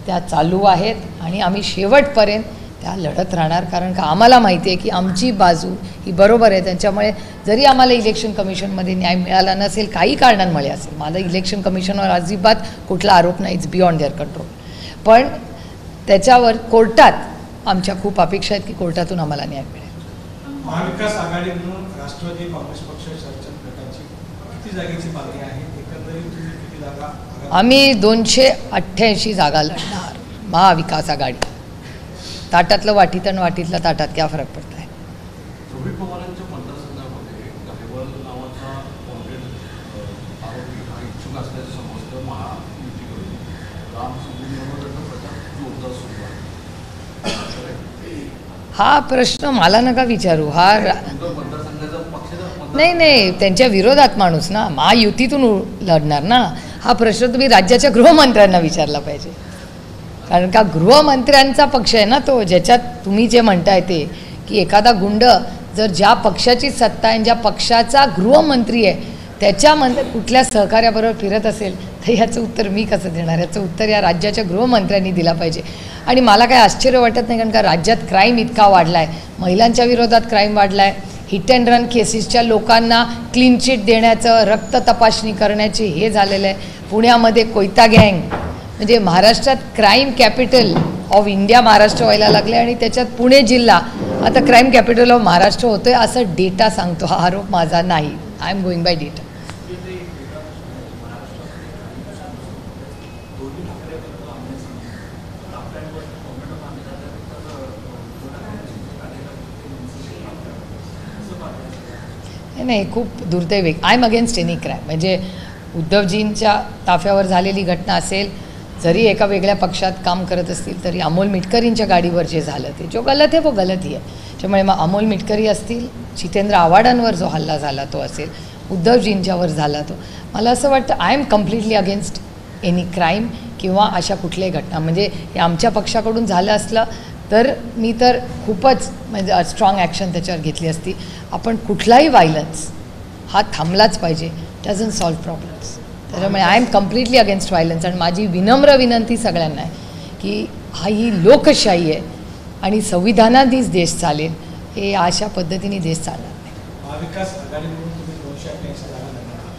S1: त्या चालू आहेत आणि आम्ही शेवटपर्यंत त्या लढत राहणार. कारण का आम्हाला माहिती आहे की आमची बाजू ही बरोबर आहे. त्यांच्यामुळे जरी आम्हाला इलेक्शन कमिशनमध्ये न्याय मिळाला नसेल, काही कारणांमुळे असेल, माझा इलेक्शन कमिशनवर अजिबात कुठला आरोप नाही, इट्स बियॉन्ड देअर कंट्रोल, पण त्याच्यावर कोर्टात आमच्या खूप अपेक्षा आहेत की कोर्टातून आम्हाला न्याय मिळेल.
S2: महाविकास आघाडी म्हणून राष्ट्रवादी काँग्रेस पक्ष चर्चेत गटाची किती जागेची मागणी आहे? एकंदरीत तुम्ही किती जागा?
S1: आम्ही 288 जागा लढणार. महाविकास आघाडी. ताटातलं वाटीत आणि वाटीतलं ताटात क्या फरक पडत आहे?
S4: रोहित पवारांच्या मतदारसंघामध्ये गायवळ नावाचा आरोपी हा इच्छुक असल्याचं समजतं. महायुतीकडून राम सुब्रमण्यमचा प्रचार जोरदार सुरू आहे.
S1: हा प्रश्न मला नका विचारू. हा
S4: मतदारसंघाचा पक्षाचा
S1: नाही, त्यांच्या विरोधात माणूस ना, महायुतीतून लढणार ना. हा प्रश्न तुम्ही राज्याच्या गृहमंत्र्यांना विचारला पाहिजे. कारण का गृहमंत्र्यांचा पक्ष आहे ना तो, ज्याच्यात तुम्ही जे म्हणताय ते की एखादा गुंड जर ज्या पक्षाची सत्ता आहे, ज्या पक्षाचा गृहमंत्री आहे, त्याच्यामध्ये कुठल्या सहकार्याबरोबर फिरत असेल, तर याचं उत्तर मी कसं देणार? याचं उत्तर या राज्याच्या गृहमंत्र्यांनी दिला पाहिजे. आणि मला काय आश्चर्य वाटत नाही, कारण का राज्यात क्राईम इतका वाढला आहे, महिलांच्या विरोधात क्राईम वाढला आहे, हिट अँड रन केसेसच्या लोकांना क्लीन चिट देण्याचं, रक्त तपासणी करण्याचे हे झालेलं आहे. पुण्यामध्ये कोयता गँग, म्हणजे महाराष्ट्रात crime capital of India Maharashtra व्हायला लागले आणि त्याच्यात पुणे जिल्हा आता क्राईम कॅपिटल ऑफ महाराष्ट्र होतोय असं डेटा सांगतो. हा आरोप माझा नाही. I am going bye data. नाही, खूप दुर्दैवी. I am against any crime. म्हणजे उद्धवजींच्या ताफ्यावर झालेली घटना असेल, जरी एका वेगळ्या पक्षात काम करत असतील तरी अमोल मिटकरींच्या गाडीवर जे झालं ते जो गलत आहे वो गलत ही आहे. त्यामुळे मग अमोल मिटकरी असतील, जितेंद्र आव्हाडांवर जो हल्ला झाला तो असेल, उद्धवजींच्यावर झाला तो, मला असं वाटतं I am completely against any crime किंवा अशा कुठल्याही घटना. म्हणजे हे आमच्या पक्षाकडून झालं असलं तर मी तर खूपच म्हणजे स्ट्रॉंग ॲक्शन त्याच्यावर घेतली असती. आपण कुठलाही व्हायलन्स हा थांबलाच पाहिजे. Doesn't solve problems. त्याच्यामुळे I am completely against violence. आणि माझी विनम्र विनंती सगळ्यांना आहे की ही लोकशाही आहे आणि संविधानानेच देश चालेल. हे अशा पद्धतीने देश चालणार नाही.
S2: महाविकास आघाडी म्हणून तुम्ही 288 जागा लढणार आहात.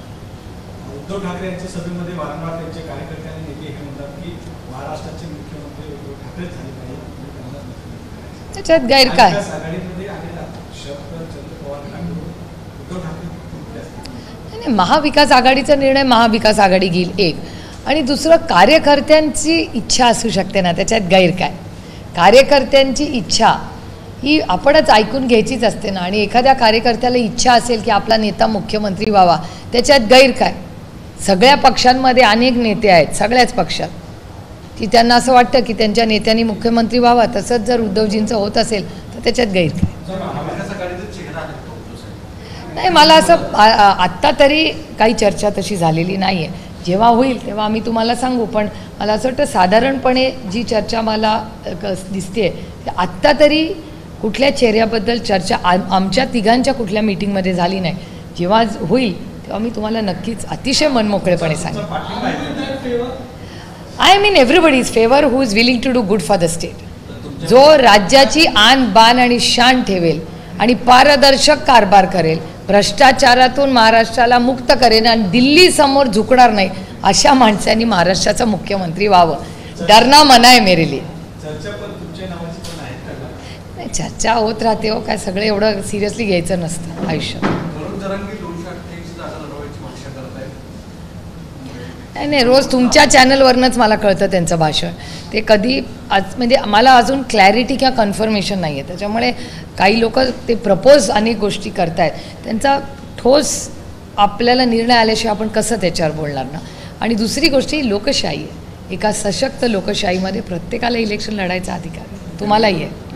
S2: उद्धव ठाकरे यांच्या सभेमध्ये वारंवार त्यांचे कार्यकर्ते आणि नेते हे म्हणतात की महाराष्ट्राचे मुख्यमंत्री उद्धव ठाकरेच झाले पाहिजे, तुम्ही त्यांना मुख्यमंत्री.
S1: त्याच्यात गैर काय?
S2: महाविकास आघाडीमध्ये आलेला शरद पवार ठाकरे उद्धव ठाकरे कुठले असतील?
S1: नाही, महाविकास आघाडीचा निर्णय महाविकास आघाडी घेईल एक. आणि दुसरं, कार्यकर्त्यांची इच्छा असू शकते ना, त्याच्यात गैर काय? कार्यकर्त्यांची इच्छा ही आपणच ऐकून घ्यायचीच असते ना. आणि एखाद्या कार्यकर्त्याला इच्छा असेल की आपला नेता मुख्यमंत्री व्हावा, त्याच्यात गैर काय? सगळ्या पक्षांमध्ये अनेक नेते आहेत, सगळ्याच पक्षात, की त्यांना असं वाटतं की त्यांच्या नेत्यांनी मुख्यमंत्री व्हावा. तसंच जर उद्धवजींचं होत असेल तर त्याच्यात गैर काय? नाही, मला असं आत्ता तरी काही चर्चा तशी झालेली नाही आहे. जेव्हा होईल तेव्हा आम्ही तुम्हाला सांगू. पण मला असं वाटतं साधारणपणे जी चर्चा मला दिसते ते आत्ता तरी कुठल्या चेहऱ्याबद्दल चर्चा आमच्या तिघांच्या कुठल्या मीटिंगमध्ये झाली नाही. जेव्हा होईल तेव्हा मी तुम्हाला नक्कीच अतिशय मनमोकळेपणे सांगेन. I mean everybody is favour who is willing to do good for the state. जो राज्याची आन बान आणि शान ठेवेल आणि पारदर्शक कारभार करेल, भ्रष्टाचारातून महाराष्ट्राला मुक्त करेन आणि दिल्ली समोर झुकणार नाही, अशा माणसांनी महाराष्ट्राचा मुख्यमंत्री व्हावं. डरना मना आहे मेरे लिए. नाही, चर्चा होत राहते हो. काय सगळं एवढं सिरियसली घ्यायचं नसतं आयुष्यात. नाही, रोज तुमच्या चॅनलवरनंच मला कळतं त्यांचं भाषण. ते कधी म्हणजे मला अजून क्लॅरिटी किंवा कन्फर्मेशन नाही आहे. त्याच्यामुळे काही लोक ते प्रपोज अनेक गोष्टी करतायत, त्यांचा ठोस आपल्याला निर्णय आल्याशिवाय आपण कसं त्याच्यावर बोलणार ना. आणि दुसरी गोष्ट ही लोकशाही आहे. एका सशक्त लोकशाहीमध्ये प्रत्येकाला इलेक्शन लढायचा अधिकार आहे, तुम्हालाही आहे.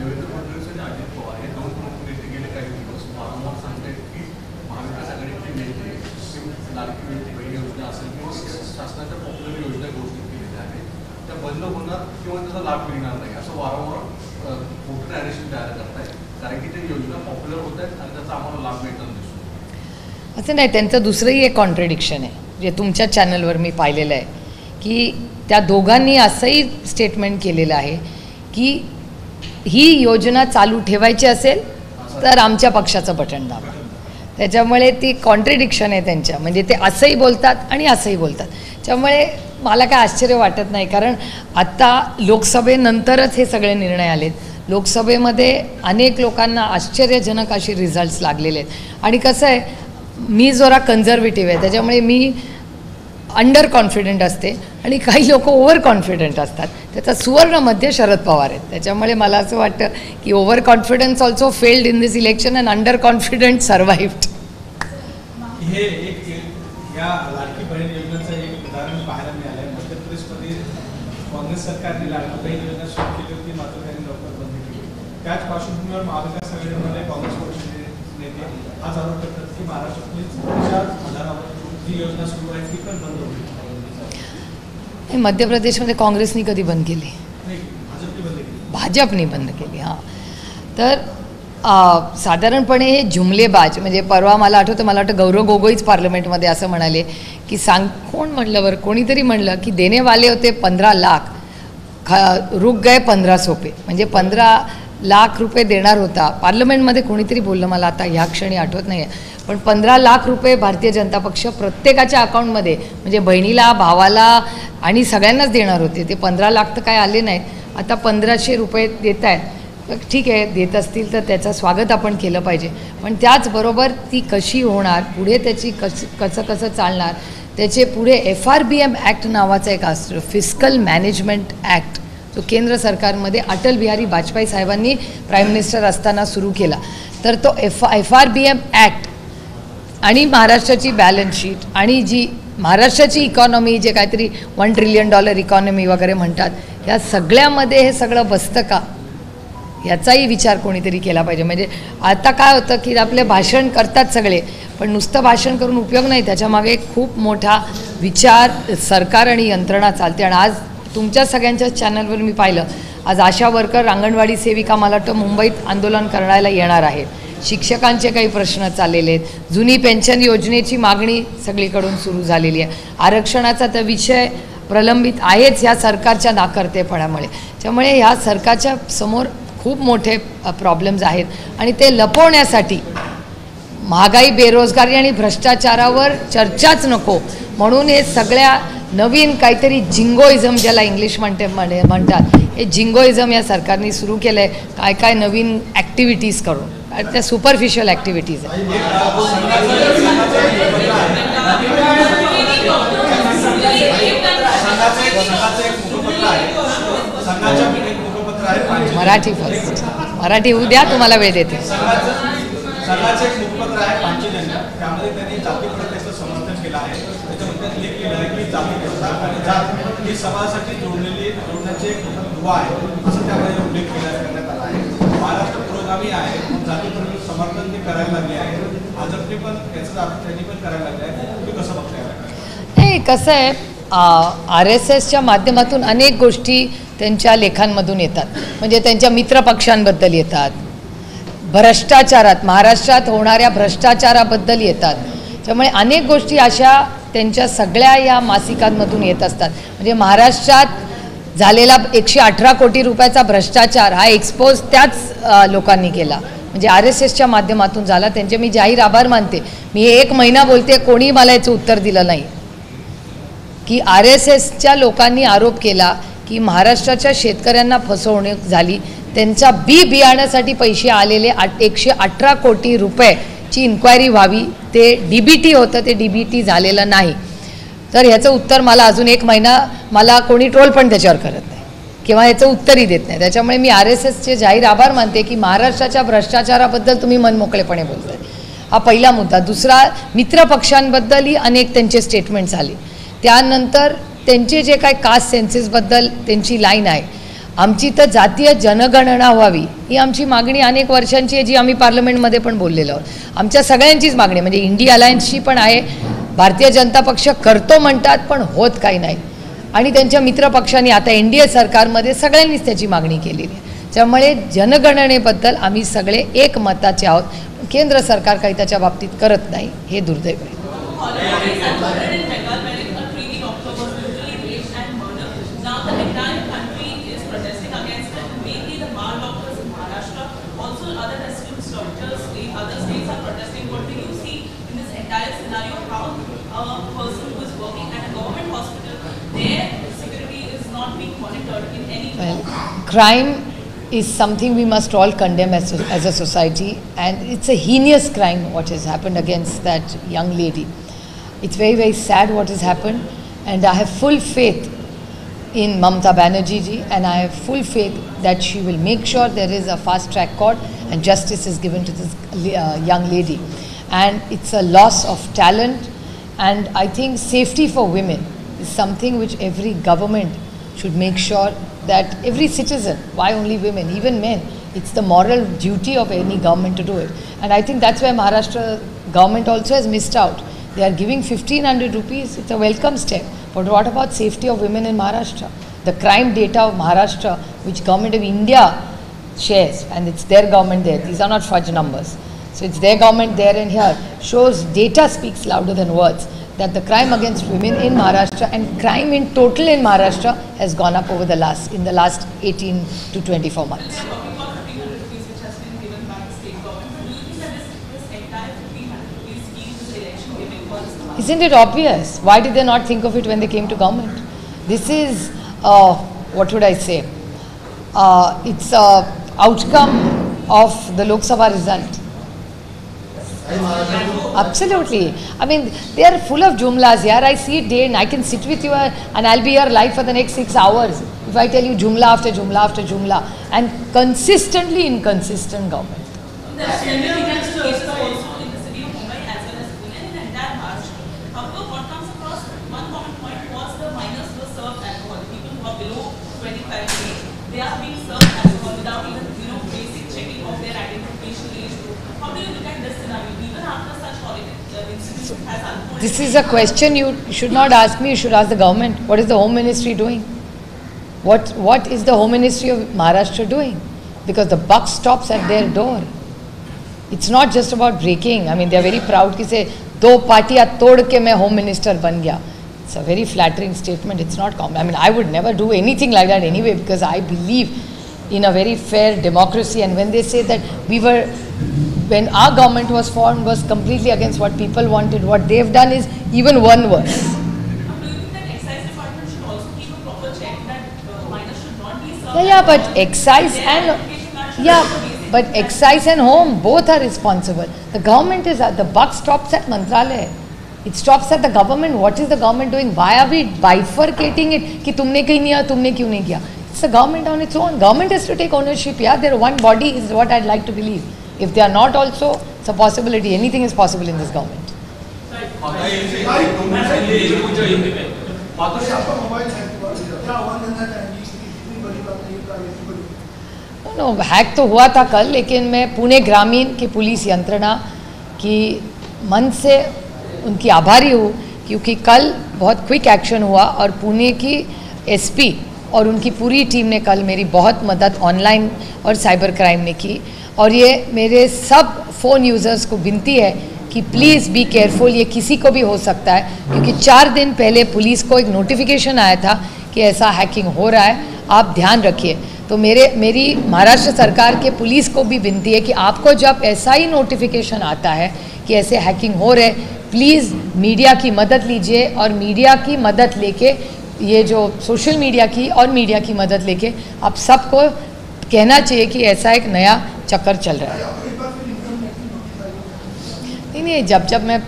S4: बंद होणार किंवा त्याचा लाभ मिळणार नाही असं वारंवार मोठं नॅरेशन तयार करतायत, कारण की ते योजना पॉप्युलर होत आहेत आणि त्याचा आम्हाला लाभ मिळताना दिसतो.
S1: असं नाही, त्यांचं दुसरंही एक कॉन्ट्रडिक्शन आहे जे तुमच्या चॅनलवर मी पाहिलेलं आहे, की त्या दोघांनी असंही स्टेटमेंट केलेलं आहे की ही योजना चालू ठेवायची असेल तर आमच्या पक्षाचं बटन दाबा. त्याच्यामुळे ती कॉन्ट्रडिक्शन आहे त्यांच्या, म्हणजे ते असंही बोलतात आणि असंही बोलतात. त्यामुळे मला काय आश्चर्य वाटत नाही, कारण आत्ता लोकसभेनंतरच हे सगळे निर्णय आलेत. लोकसभेमध्ये अनेक लोकांना आश्चर्यजनक असे रिझल्ट्स लागलेले आहेत. आणि कसं आहे, मी जरा कन्झर्वेटिव्ह आहे, त्याच्यामुळे मी अंडर कॉन्फिडंट असते आणि काही लोक ओव्हर कॉन्फिडंट असतात. त्याचा सुवर्ण मध्य शरद पवार आहेत. त्याच्यामुळे मला असं वाटतं की over confidence also failed in this election and under confident survived.
S2: हे एक या लाडकी बहीण योजनेचं एक उदाहरण पाहायला मिळालं आहे. मध्य प्रदेशमध्ये काँग्रेस सरकारने लाडकी बहीण योजना सुरू केली होती, मात्र त्यांनी लवकर बंद केली. त्याच पार्श्वभूमीवर महाविकास आघाडीमध्ये काँग्रेस पक्षाचे नेते आज आरोप करतात की महाराष्ट्रातलीच आधारावर जी योजना सुरू आहे ती पण बंद होईल.
S1: मध्य प्रदेशमध्ये काँग्रेसनी कधी बंद केली?
S2: भाजपने बंद केली.
S1: भाजपने बंद केली. हां, तर साधारणपणे हे जुमलेबाज, म्हणजे परवा मला वाटतं गौरव गोगोईच पार्लमेंटमध्ये असं म्हणाले की कोण म्हणलं बरं, कोणीतरी म्हणलं की देणे वाले होते 15 लाख, रुक गए 15 सोपे, म्हणजे 15 लाख रुपये देणार होता. पार्लमेंटमध्ये कोणीतरी बोललं, मला आता ह्या क्षणी आठवत नाही आहे, पण 15 लाख रुपये भारतीय जनता पक्ष प्रत्येकाच्या अकाउंटमध्ये, म्हणजे बहिणीला, भावाला आणि सगळ्यांनाच देणार होते. ते 15 लाख तर काय आले नाहीत. आता 1500 रुपये देत आहेत. ठीक आहे, देत असतील तर त्याचं स्वागत आपण केलं पाहिजे, पण त्याचबरोबर ती कशी होणार पुढे, त्याची कसं चालणार, त्याचे पुढे FRBM ॲक्ट नावाचा एक असतो, फिस्कल मॅनेजमेंट ॲक्ट, जो केंद्र सरकारमध्ये अटल बिहारी वाजपेयी साहेबांनी प्राईम मिनिस्टर असताना सुरू केला. तर तो FRBM ॲक्ट आणि महाराष्ट्राची बॅलन्स शीट आणि जी महाराष्ट्राची इकॉनॉमी, जे काहीतरी $1 ट्रिलियन इकॉनॉमी वगैरे म्हणतात, या सगळ्यामध्ये हे सगळं बसतं का, याचाही विचार कोणीतरी केला पाहिजे. म्हणजे आता काय होतं की आपले भाषण करतात सगळे, पण नुसतं भाषण करून उपयोग नाही, त्याच्यामागे खूप मोठा विचार, सरकार आणि यंत्रणा चालते. आणि आज तुमच्या सगळ्यांच्या चॅनलवर मी पाहिलं, आज आशा वर्कर, अंगणवाडी सेविका मला वाटतं मुंबईत आंदोलन करायला येणार आहेत. शिक्षकांचे काही प्रश्न चाललेले आहेत. जुनी पेन्शन योजनेची मागणी सगळीकडून सुरू झालेली आहे. आरक्षणाचा तर विषय प्रलंबित आहेच या सरकारच्या नाकर्तेपणामुळे. त्यामुळे ह्या सरकारच्या समोर खूप मोठे प्रॉब्लेम्स आहेत आणि ते लपवण्यासाठी महागाई, बेरोजगारी आणि भ्रष्टाचारावर चर्चाच नको म्हणून हे सगळ्या नवीन काहीतरी जिंगोइझम, ज्याला इंग्लिश म्हणतात, हे जिंगोइझम या सरकारने सुरू केलं आहे. काय काय नवीन ॲक्टिव्हिटीज करून, त्या सुपरफिशियल ॲक्टिव्हिटीज आहेत. मराठी फर्स्ट, मराठी उद्या तुम्हाला वेळ देते.
S2: संघाचं एक मुखपत्र आहे 5 जानेवारी, त्यामध्ये त्यांनी जाती प्रथेचं समर्थन केलं आहे. त्याच्यामध्ये त्यांनी लेख केलं आहे की जाती प्रथा आणि जात ही समाजासाठी जोडण्याची एक दुवा आहे, असं त्यामध्ये उल्लेख करण्यात आला आहे. महाराष्ट्र पुरोगामी आहे, जाती प्रथेचं समर्थन ते करायला लागले आहे. भाजपने पण याचं त्यांनी पण करायला लागले आहे. तुम्ही कसं बघताय?
S1: नाही, कसं आहे, RSSच्या माध्यमातून अनेक गोष्टी त्यांच्या लेखांमधून येतात. म्हणजे त्यांच्या मित्रपक्षांबद्दल येतात, भ्रष्टाचारात, महाराष्ट्रात होणाऱ्या भ्रष्टाचाराबद्दल येतात. त्यामुळे अनेक गोष्टी अशा त्यांच्या सगळ्या या मासिकांमधून येत असतात. म्हणजे महाराष्ट्रात झालेला 118 कोटी रुपयाचा भ्रष्टाचार हा एक्सपोज त्याच लोकांनी केला, म्हणजे RSSच्या माध्यमातून झाला. त्यांचे मी जाहीर आभार मानते. मी 1 महिना बोलते, कोणी मला याचं उत्तर दिलं नाही की RSSच्या लोकांनी आरोप केला की महाराष्ट्राच्या शेतकऱ्यांना फसवणूक झाली. त्यांच्या बियाण्यासाठी पैसे आलेले 118 कोटी रुपयेची इन्क्वायरी व्हावी. ते DBT होतं, ते DBT झालेलं नाही. तर ह्याचं उत्तर मला अजून 1 महिना मला कोणी ट्रोल पण त्याच्यावर करत नाही किंवा ह्याचं उत्तरही देत नाही. त्याच्यामुळे मी RSSचे जाहीर आभार मानते की महाराष्ट्राच्या भ्रष्टाचाराबद्दल तुम्ही मनमोकळेपणे बोलताय. हा पहिला मुद्दा. दुसरा, मित्रपक्षांबद्दलही अनेक त्यांचे स्टेटमेंट्स आले. त्यानंतर त्यांचे जे काय कास्ट सेन्सेसबद्दल त्यांची लाईन आहे, आमची तर जातीय जनगणना व्हावी ही आमची मागणी अनेक वर्षांची आहे, जी आम्ही पार्लमेंटमध्ये पण बोललेलो आहोत. आमच्या सगळ्यांचीच मागणी, म्हणजे इंडिया अलायन्सची पण आहे. भारतीय जनता पक्ष करतो म्हणतात पण होत काही नाही, आणि त्यांच्या मित्रपक्षांनी आता NDA सरकारमध्ये सगळ्यांनीच त्याची मागणी केलेली आहे. त्यामुळे जनगणनेबद्दल आम्ही सगळे एकमताचे आहोत. केंद्र सरकार काही त्याच्या बाबतीत करत नाही, हे दुर्दैव आहे. Crime is something we must all condemn as a society, and it's a heinous crime what has happened against that young lady. It's very, very sad what has happened, and I have full faith in Mamata Banerjee ji, and I have full faith that she will make sure there is a fast track court and justice is given to this young lady. And it's a loss of talent, and I think safety for women is something which every government should make sure that every citizen, why only women, even men, it's the moral duty of any government to do it. And I think that's where Maharashtra government also has missed out. They are giving 1,500 rupees, it's a welcome step. But what about safety of women in Maharashtra? The crime data of Maharashtra, which government of India shares, and it's their government there, these are not fudge numbers. So it's their government there and here, shows data speaks louder than words, that the crime against women in Maharashtra and crime in total in Maharashtra has gone up over the last 18 to 24 months. Isn't it obvious? Why did they not think of it when they came to government? This is, what would I say? It's a outcome of the Lok Sabha result. Absolutely. I mean, they are full of jumlas here. I see it day and I can sit with you and I'll be here live for the next 6 hours if I tell you jumla after jumla after jumla, and consistently inconsistent government.
S5: There are similar cases also in the city of Mumbai as well as Pune and the entire Maharashtra. However, what comes across one common point was the minors were served alcohol. People who are below 25 age, they are being served alcohol without even basic checking of their identification age group. How do you look at this scenario? Even after such institution has unfolded.
S1: This is a question you should not ask me, you should ask the government. What is the Home Ministry doing? What is the Home Ministry of Maharashtra doing? Because the buck stops at their door. It's not just about breaking. I mean, they are very proud to say, "Do partiyan tod ke main Home Minister ban gaya." It's a very flattering statement. It's not common. I mean, I would never do anything like that anyway, because I believe in a very fair democracy. And when they say that when our government was formed, was completely against what people wanted, what they've done is even one worse.
S5: Do you think that excise department should also keep a proper check that minors should not be served?
S1: Yeah, but excise and home both are responsible. The government is the buck stops at Mantralaya. It stops at the government. What is the government doing? Why are we bifurcating it? कि तुमने कहीं नहीं KIA, तुमने क्यों नहीं KIA? It's the government on its own. Government has to take ownership. Yeah, they're one body is what I'd like to believe. If they are not also, it's a possibility. Anything is possible in this government. No, hack तो हुआ था कल, लेकिन मैं पुणे ग्रामीण की police यंत्रणा की मन से उनकी आभारी हूँ, क्योंकि कल बहुत क्विक एक्शन हुआ और पुणे की SP और उनकी पूरी टीम ने कल मेरी बहुत मदद ऑनलाइन और साइबर क्राइम में की. और ये मेरे सब फ़ोन यूज़र्स को विनती है कि प्लीज़ बी केयरफुल. ये किसी को भी हो सकता है, क्योंकि 4 दिन पहले पुलिस को एक नोटिफिकेशन आया था कि ऐसा हैकिंग हो रहा है, आप ध्यान रखिए. तो मेरी महाराष्ट्र सरकार के पुलिस को भी विनती है कि आपको जब ऐसा ही नोटिफिकेशन आता है कि ऐसे हैकिंग हो रहे, प्लीज़ मीडिया की मदद लीजिए, और मीडिया की मदद लेके, ये जो सोशल मीडिया की और मीडिया की मदद लेके आप सबको कहना चाहिए कि ऐसा एक नया चक्कर चल रहा है. नहीं, जब मैं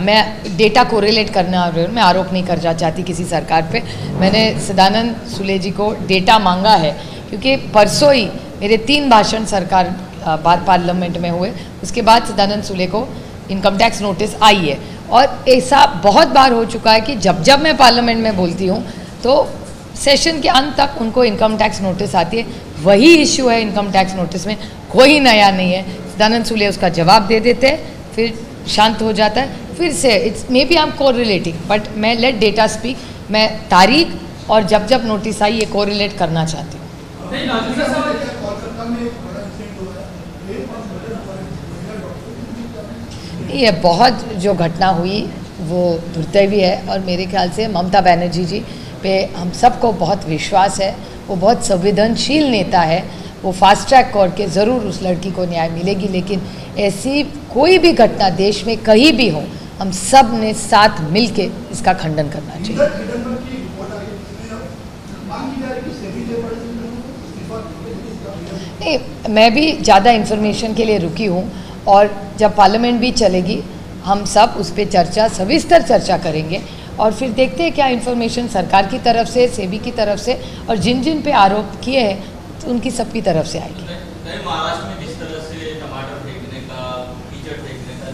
S1: मैं डेटा कोरिलेट करना, मैं आरोप नहीं करना चाहती किसी सरकार पे। मैंने सदानंद सूले जी को डेटा मांगा है क्योंकि परसों ही मेरे 3 भाषण सरकार पार्लियामेंट में हुए, उसके बाद सदानंद सूले को इनकम टैक्स नोटिस आई है। और ऐसा बहुत बार हो चुका है कि जब जब मैं पार्लियामेंट में बोलती हूँ तो सेशन के अंत तक उनको इनकम टैक्स नोटिस आती है। वही इश्यू है इनकम टैक्स नोटिस में, कोई नया नहीं है। सदानंद सूले उसका जवाब दे देते हैं, फिर शांत हो जाता है। फिर से it's maybe I am correlating, but मैं लेट डेटा स्पीक। मैं तारीख और जब जब नोटिस आई ये कोरिलेट करना चाहती हूँ। ये बहुत जो घटना हुई वो दुर्दैवी है और मेरे ख्याल से ममता बनर्जी जी पे हम सबको बहुत विश्वास है। वो बहुत संवेदनशील नेता है, वो फास्ट ट्रैक कोर्ट के ज़रूर उस लड़की को न्याय मिलेगी। लेकिन ऐसी कोई भी घटना देश में कहीं भी हो, हम सब ने साथ मिल के इसका खंडन करना चाहिए। नहीं, मैं भी ज़्यादा इन्फॉर्मेशन के लिए रुकी हूँ और जब पार्लियामेंट भी चलेगी हम सब उस पर चर्चा, सविस्तर चर्चा करेंगे और फिर देखते हैं क्या इन्फॉर्मेशन सरकार की तरफ से, सेबी की तरफ से और जिन जिन पे आरोप किए हैं तो उनकी सबकी तरफ से आएगी।
S6: महाराष्ट्र में जिस तरह से टमाटर फेंकने का, कीचड़ फेंकने का,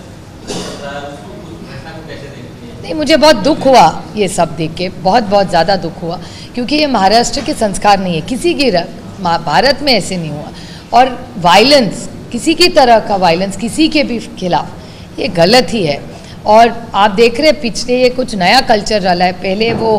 S6: घटना को कैसे देखती है?
S1: नहीं, मुझे बहुत दुख हुआ ये सब देख के, बहुत ज़्यादा दुख हुआ क्योंकि ये महाराष्ट्र के संस्कार नहीं है। किसी की भारत में ऐसे नहीं हुआ और वायलेंस, किसी की तरह का वायलेंस किसी के भी खिलाफ ये गलत ही है। और आप देख रहे पिछले ये कुछ नया कल्चर रहा है। पहले वो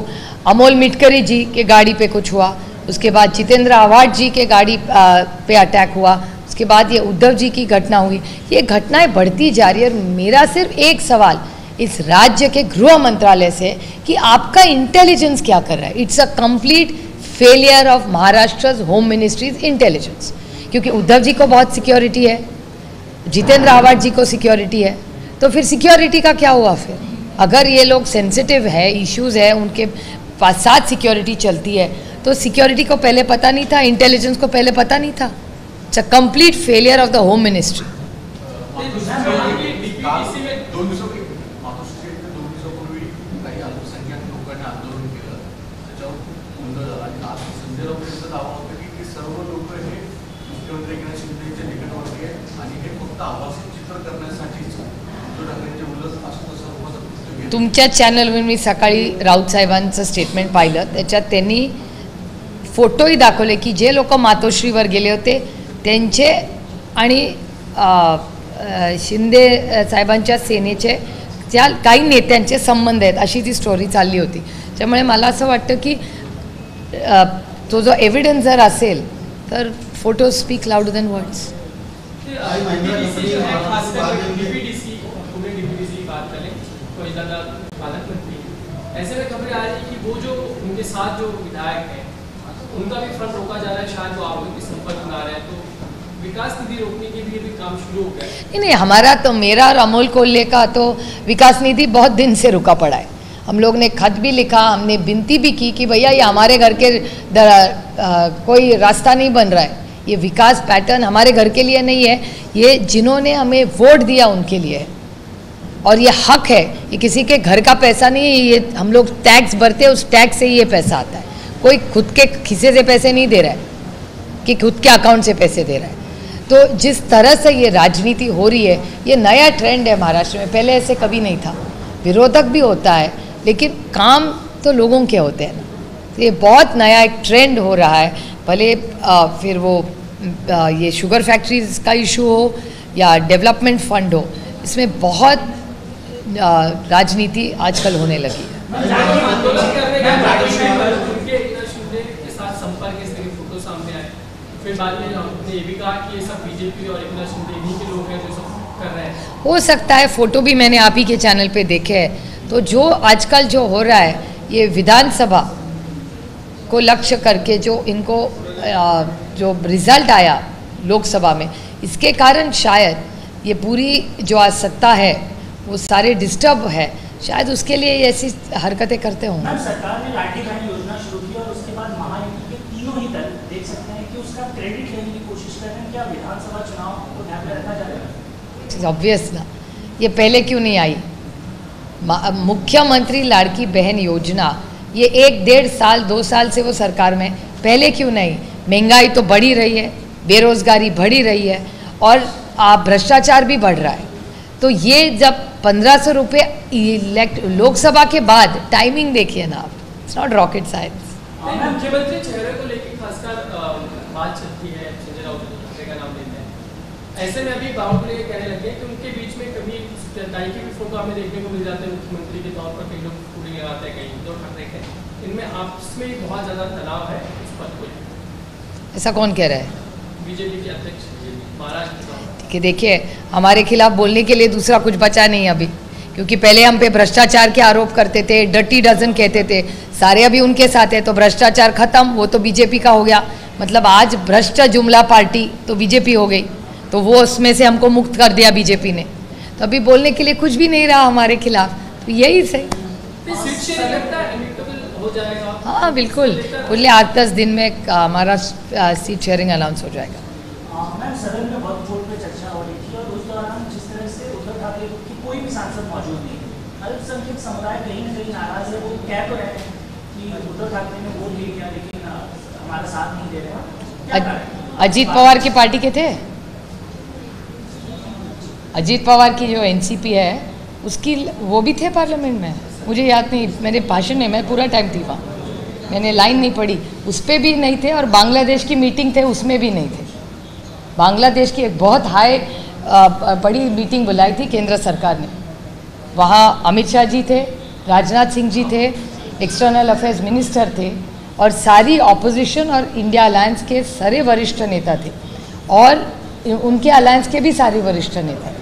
S1: अमोल मिटकरी जी के गाड़ी पे कुछ हुआ, उसके बाद जितेंद्र आव्हाड जी के गाड़ी पे अटैक हुआ, उसके बाद ये उद्धव जी की घटना हुई। ये घटनाएं बढ़ती जा रही है और मेरा सिर्फ एक सवाल इस राज्य के गृह मंत्रालय से कि आपका इंटेलिजेंस क्या कर रहा है। It's a complete failure of Maharashtra home ministries intelligence, क्योंकि उद्धव जी को बहुत सिक्योरिटी है, जितेंद्र आव्हाड जी को सिक्योरिटी है, तो फिर सिक्योरिटी का क्या हुआ? फिर अगर ये लोग सेंसिटिव है, इश्यूज है, उनके पास साथ सिक्योरिटी चलती है तो सिक्योरिटी को पहले पता नहीं था, इंटेलिजेंस को पहले पता नहीं था। It's a complete failure of the home ministry. तुमच्या चॅनलवर मी सकाळी राऊत साहेबांचं स्टेटमेंट पाहिलं, त्याच्यात त्यांनी फोटोही दाखवले की जे लोक मातोश्रीवर गेले होते त्यांचे आणि शिंदे साहेबांच्या सेनेचे त्या काही नेत्यांचे संबंध आहेत, अशी ती स्टोरी चालली होती। त्यामुळे मला असं वाटतं की तो जो एव्हिडन्स जर असेल तर photo speak louder than words.
S7: ऐसे में खबरें आ रही कि वो जो उनके साथ जो विधायक हैं उनका भी फंड रोका जा रहा है, शायद वो आरोपी के संपर्क में आ रहे हैं, तो विकास निधि रोकने के लिए भी काम शुरू हो गया।
S1: नहीं, हमारा तो, मेरा और अमोल कोल्हे का तो विकास निधि बहुत दिन से रुका पड़ा है। हम लोग ने खत भी लिखा, हमने विनती भी की कि भैया ये हमारे घर के कोई रास्ता नहीं बन रहा है, ये विकास पैटर्न हमारे घर के लिए नहीं है, ये जिन्होंने हमें वोट दिया उनके लिए है और ये हक है। ये किसी के घर का पैसा नहीं है, ये हम लोग टैक्स भरते हैं, उस टैक्स से ही ये पैसा आता है। कोई खुद के खिसे से पैसे नहीं दे रहा है कि खुद के अकाउंट से पैसे दे रहा है। तो जिस तरह से ये राजनीति हो रही है, ये नया ट्रेंड है महाराष्ट्र में, पहले ऐसे कभी नहीं था। विरोधक भी होता है लेकिन काम तो लोगों के होते हैं ना, तो ये बहुत नया एक ट्रेंड हो रहा है। भले फिर वो ये शुगर फैक्ट्रीज का इशू हो या डेवलपमेंट फंड हो, इसमें बहुत राजनीति आजकल होने लगी है। हो सकता है, फोटो भी मैंने आप ही के चैनल पे देखे हैं। तो जो आजकल जो हो रहा है, ये विधानसभा को लक्ष्य करके जो इनको जो रिजल्ट आया लोकसभा में, इसके कारण शायद ये पूरी जो आज सत्ता है वो सारे डिस्टर्ब है, शायद उसके लिए ऐसी हरकतें करते होंगे।
S8: सरकार ने लाठी बहन योजना शुरू की और उसके बाद महायुति के तीनों ही दल देख सकते हैं कि उसका क्रेडिट लेने की कोशिश कर रहे हैं। क्या विधानसभा चुनाव को ध्यान में रखा जाएगा?
S1: ऑब्वियस ना, ये पहले क्यों नहीं आई? मुख्यमंत्री लाड़की बहन योजना, ये 1-1.5 साल 2 साल से वो सरकार में, पहले क्यों नहीं? महंगाई तो बढ़ी रही है, बेरोजगारी बढ़ी रही है और भ्रष्टाचार भी बढ़ रहा है। तो ये जब 1500 रुपये लोकसभा के बाद, टाइमिंग देखिए ना आप, इट्स नॉट रॉकेट साइंस।
S7: मुख्यमंत्री चेहरे को लेकर खासकर बात चलती है, संजय राउत का नाम लेते हैं। ऐसे में अभी बावनकुले ये कहने लगे कि उनके बीच में कभी जनताई की भी फोटो हमें देखने को मिल जाते हैं, मुख्यमंत्री के तौर पर कई लोग शूटिंग लगाते हैं, कहीं उद्धव ठाकरे के, इनमें आपस में बहुत ज़्यादा तनाव है उस पद को।
S1: ऐसा कौन कह रहा है?
S7: बीजेपी के अध्यक्ष महाराष्ट्र
S1: कि देखिए, हमारे खिलाफ बोलने के लिए दूसरा कुछ बचा नहीं अभी, क्योंकि पहले हम पे भ्रष्टाचार के आरोप करते थे, डर्टी डजन कहते थे, सारे अभी उनके साथ है, तो भ्रष्टाचार खत्म, वो तो बीजेपी का हो गया। मतलब आज भ्रष्ट जुमला पार्टी तो बीजेपी हो गई, तो वो उसमें से हमको मुक्त कर दिया बीजेपी ने, तो अभी बोलने के लिए कुछ भी नहीं रहा हमारे खिलाफ, तो यही सही। हाँ बिल्कुल, बोलिए 8-10 दिन में हमारा सीट शेयरिंग अनाउंस हो जाएगा।
S8: मैम, सदन में वक्फ बोर्ड पे चर्चा हो रही थी और उस दौरान जिस तरह से उद्धव ठाकरे की कोई भी सांसद मौजूद नहीं है, अल्पसंख्यक समुदाय कहीं ना कहीं नाराज है। वो कह तो रहे हैं कि उद्धव ठाकरे ने वोट ले लिया लेकिन हमारा साथ नहीं दे रहे।
S1: अजीत पवार की पार्टी के थे, अजीत पवार की जो एनसीपी है उसकी, वो भी थे पार्लियामेंट में, मुझे याद नहीं, मेरे भाषण में मैं पूरा टाइम थी वहाँ, मैंने लाइन नहीं पढ़ी, उस पर भी नहीं थे, और बांग्लादेश की मीटिंग थे उसमें भी नहीं थे। बांग्लादेश की एक बहुत हाई बड़ी मीटिंग बुलाई थी केंद्र सरकार ने, वहाँ अमित शाह जी थे, राजनाथ सिंह जी थे, एक्सटर्नल अफेयर्स मिनिस्टर थे, और सारी ऑपोजिशन और इंडिया अलायंस के सारे वरिष्ठ नेता थे, और उनके अलायंस के भी सारे वरिष्ठ नेता थे।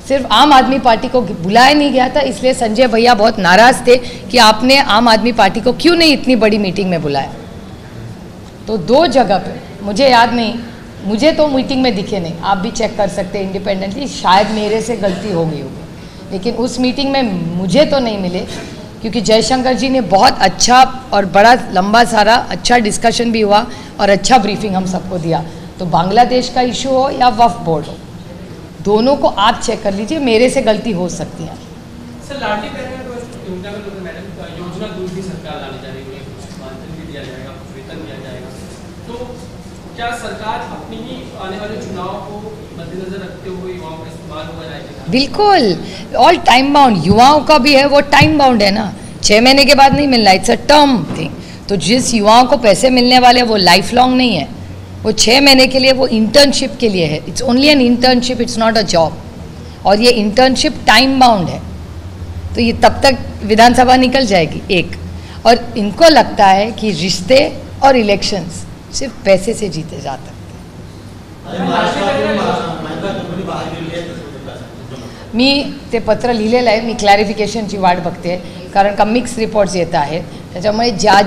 S1: सिर्फ आम आदमी पार्टी को बुलाया नहीं गया था, इसलिए संजय भैया बहुत नाराज़ थे कि आपने आम आदमी पार्टी को क्यों नहीं इतनी बड़ी मीटिंग में बुलाया। तो 2 जगह पे, मुझे याद नहीं, मुझे तो मीटिंग में दिखे नहीं, आप भी चेक कर सकते हैं इंडिपेंडेंटली, शायद मेरे से गलती हो गई होगी, लेकिन उस मीटिंग में मुझे तो नहीं मिले, क्योंकि जयशंकर जी ने बहुत अच्छा और बड़ा लंबा सारा अच्छा डिस्कशन भी हुआ और अच्छा ब्रीफिंग हम सबको दिया। तो बांग्लादेश का इशू हो या वक्फ बोर्ड हो, दोनों को आप चेक कर लीजिए, मेरे से गलती हो सकती है।
S7: सर, लाडली बहन योजना दूसरी सरकार लाने जा रही है, कुछ मानधन भी दिया जाएगा, कुछ वेतन दिया जाएगा, तो क्या सरकार अपनी ही आने वाले चुनाव को मद्देनजर रखते हुए युवाओं का इस्तेमाल होगा जाएगा? बिल्कुल, ऑल टाइम बाउंड, युवाओं का भी है, वो टाइम बाउंड है ना, 6 महीने के बाद नहीं मिलना, इट्स अ टर्म थिंग। तो जिस युवाओं को पैसे मिलने वाले वो लाइफ लॉन्ग नहीं है, वो 6 महीने के लिए, वो इंटर्नशिप के लिए है, it's only an internship, it's not a job, और ये इंटर्नशिप टाइम बाउंड है, तो ये तब तक विधानसभा निकल जाएगी एक। और इनको लगता है कि रिश्ते और इलेक्शंस सिर्फ पैसे से जीते जा सकते हैं। मी ते पत्र लिहिलेलं आहे, मी क्लॅरिफिकेशनची वाट बघते, कारण का मिक्स रिपोर्ट्स येत आहेत, त्याच्यामुळे ज्या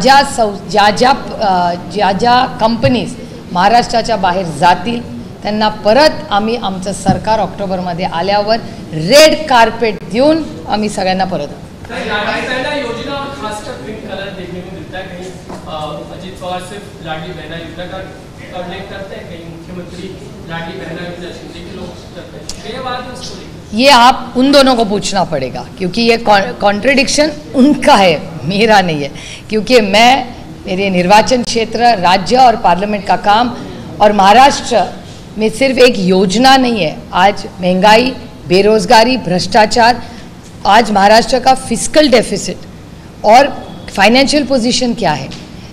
S7: ज्या कंपनीज महाराष्ट्राच्या बाहेर जातील त्यांना परत आम्ही आमचं सरकार ऑक्टोबरमध्ये आल्यावर रेड कार्पेट देऊन आम्ही सगळ्यांना परत योजना और खासकर पिंक कलर देखने को मिलता है, कहीं अजीत पवार सिर्फ लाडली बहना योजना का उल्लेख करते हैं, कहीं मुख्यमंत्री लाडली बहना योजना शिंदे के लोग करते हैं, ये
S1: आप उन दोनों को पूछना पड़ेगा, क्योंकि ये कॉन्ट्रडिक्शन उनका है, मेरा नहीं है, क्योंकि मैं, मेरे निर्वाचन क्षेत्र, राज्य और पार्लियामेंट का काम, और महाराष्ट्र में सिर्फ एक योजना नहीं है, आज महंगाई, बेरोजगारी, भ्रष्टाचार, आज महाराष्ट्र का फिस्कल डेफिसिट और फाइनेंशियल पोजीशन क्या है,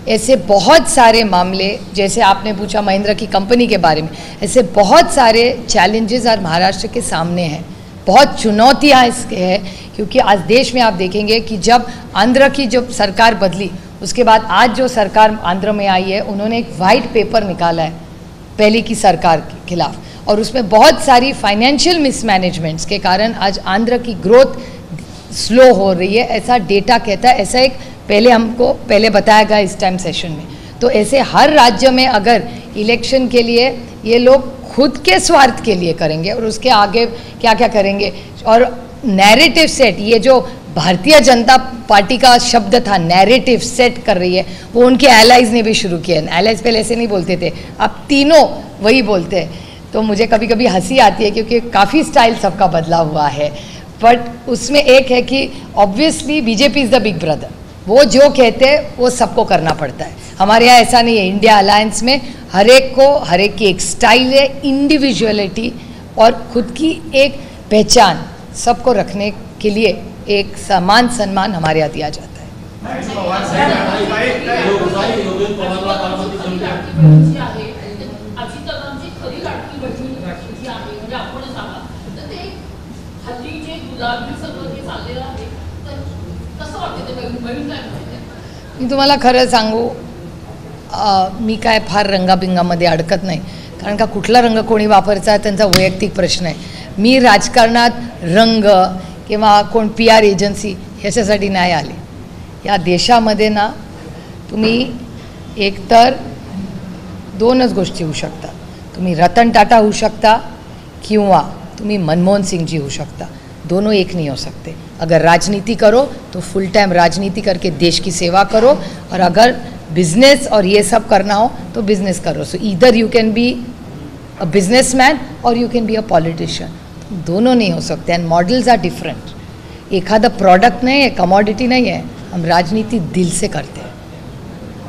S1: ऐसे बहुत सारे मामले, जैसे आपने पूछा महिंद्रा की कंपनी के बारे में, ऐसे बहुत सारे चैलेंजेस आज महाराष्ट्र के सामने हैं, बहुत चुनौतियाँ इसके हैं, क्योंकि आज देश में आप देखेंगे कि जब आंध्र की जब सरकार बदली, उसके बाद आज जो सरकार आंध्र में आई है, उन्होंने एक वाइट पेपर निकाला है पहले की सरकार के खिलाफ, और उसमें बहुत सारी फाइनेंशियल मिसमैनेजमेंट्स के कारण आज आंध्र की ग्रोथ स्लो हो रही है, ऐसा डेटा कहता है, ऐसा एक पहले बताया गया इस टाइम सेशन में। तो ऐसे हर राज्य में अगर इलेक्शन के लिए ये लोग खुद के स्वार्थ के लिए करेंगे और उसके आगे क्या क्या करेंगे, और नैरेटिव सेट, ये जो भारतीय जनता पार्टी का शब्द था नैरेटिव सेट कर रही है, वो उनके एलाइज ने भी शुरू किया। एलाइज पहले ऐसे नहीं बोलते थे, अब तीनों वही बोलते हैं, तो मुझे कभी कभी हंसी आती है, क्योंकि काफ़ी स्टाइल सबका बदला हुआ है। बट उसमें एक है कि obviously BJP is the big brother, वो जो कहते हैं वो सबको करना पड़ता है। हमारे यहाँ ऐसा नहीं है। इंडिया अलायंस में हर एक की एक स्टाइल है, इंडिविजुअलिटी और खुद की एक पहचान सबको रखने के लिए एक समान सम्मान हमारे यहाँ दिया जाता है। मी तुम्हाला खरं सांगू, मी काय फार रंगाबिंगामध्ये अडकत नाही, कारण का कुठला रंग कोणी वापरायचा त्यांचा वैयक्तिक प्रश्न आहे. मी राजकारणात रंग किंवा कोण PR एजन्सी ह्याच्यासाठी नाही आले. या देशामध्ये ना तुम्ही एकतर दोनच गोष्टी होऊ शकतात. तुम्ही रतन टाटा होऊ शकता किंवा तुम्ही मनमोहन सिंह जी हो सकता. दोनों एक नहीं हो सकते. अगर राजनीति करो तो फुल टाइम राजनीति करके देश की सेवा करो, और अगर बिजनेस और ये सब करना हो तो बिजनेस करो. So either you can be a businessman और you can be a politician. दोनों नहीं हो सकते. And models are different. एखादा प्रॉडक्ट नहीं है, कमॉडिटी नहीं है. हम राजनीति दिल से करते हैं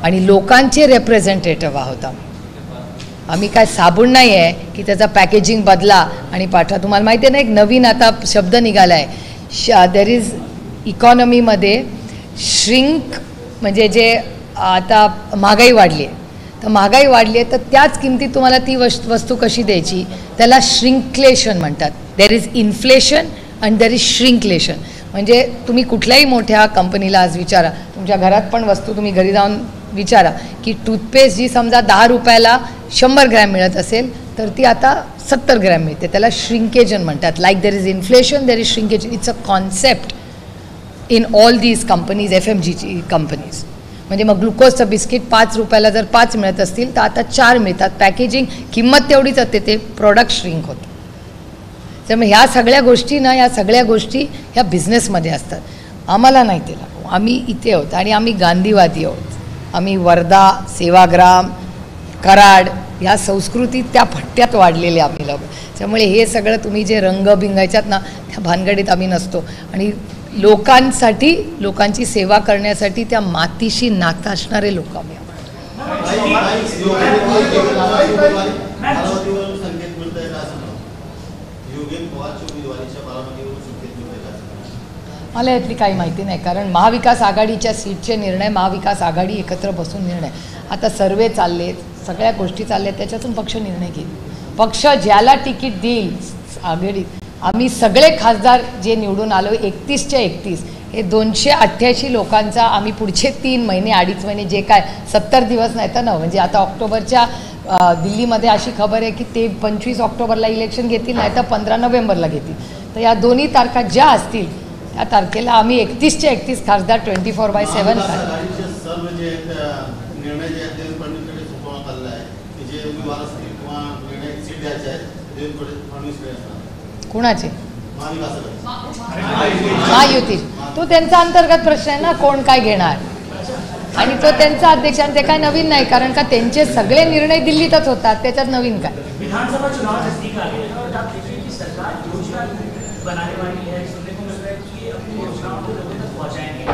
S1: आणि लोकांचे रिप्रेझेंटेटिव्ह आहोत आम्ही काय साबून नाही आहे की त्याचा पॅकेजिंग बदला आणि पाठवा. तुम्हाला माहिती आहे ना, एक नवीन आता शब्द निघाला आहे, देर इज इकॉनॉमीमध्ये श्रिंक, म्हणजे जे आता महागाई वाढली आहे, तर महागाई वाढली आहे तर त्याच किमतीत तुम्हाला ती वस्तू कशी द्यायची, त्याला श्रिंकलेशन म्हणतात. There is inflation and there is shrinkflation. म्हणजे तुम्ही कुठल्याही मोठ्या कंपनीला आज विचारा, तुमच्या घरात पण वस्तू तुम्ही घरी जाऊन विचारा की टूथपेस्ट जी समजा 10 रुपयाला 100 ग्रॅम मिळत असेल तर ती आता 70 ग्रॅम मिळते. त्याला श्रिंकेजन म्हणतात. Like there is inflation, there is shrinkflation. It's a concept in all these companies, FMCG companies. म्हणजे मग ग्लुकोजचं बिस्किट 5 रुपयाला जर 5 मिळत असतील तर आता 4 मिळतात. पॅकेजिंग किंमत तेवढीच असते, ते प्रोडक्ट श्रिंक होतं. त्यामुळे ह्या सगळ्या गोष्टी ना, ह्या सगळ्या गोष्टी ह्या बिझनेसमध्ये असतात. आम्हाला नाही ते लागू. आम्ही इथे आहोत आणि आम्ही गांधीवादी आहोत. आम्ही वर्धा, सेवाग्राम, कराड ह्या संस्कृतीत त्या भट्ट्यात वाढलेले आम्ही लोक. त्यामुळे हे सगळं तुम्ही जे रंग बिंगायच्यात ना, त्या भानगडीत आम्ही नसतो. आणि लोकांसाठी, लोकांची सेवा करण्यासाठी त्या मातीशी नातं असणारे लोक आम्ही आहोत. मला यातली काही माहिती नाही, कारण महाविकास आघाडीच्या सीटचे निर्णय महाविकास आघाडी एकत्र बसून निर्णय. आता सर्वे चाललेत, सगळ्या गोष्टी चालल्यात, त्याच्यातून पक्ष निर्णय घेईल. पक्ष ज्याला तिकीट देईल आघाडीत, आम्ही सगळे खासदार जे निवडून आलो 31च्या 31 हे 288 लोकांचा आम्ही पुढचे 3 महिने 2.5 महिने जे काय 70 दिवस नाही तर ना, म्हणजे आता ऑक्टोबरच्या दिल्लीमध्ये अशी खबर आहे की ते 25 ऑक्टोबरला इलेक्शन घेतील, नाही तर 15 नोव्हेंबरला घेतील. तर या दोन्ही तारखा ज्या असतील त्या तारखेला आम्ही 31च्या 31 खासदार 24/7 कोणाचे महायुती, तो त्यांचा अंतर्गत प्रश्न आहे ना, कोण काय घेणार, आणि तो त्यांचा अध्यक्ष. आणि ते काय नवीन नाही, कारण का त्यांचे सगळे निर्णय दिल्लीतच होतात, त्याच्यात नवीन काय.
S8: विधानसभा चुनाव नजदीक आ गए और आप देखिए कि सरकार योजना बनाने वाली है, सुनने को मिल रहा है कि अपनी योजनाओं को लोगों तक पहुंचाएंगे,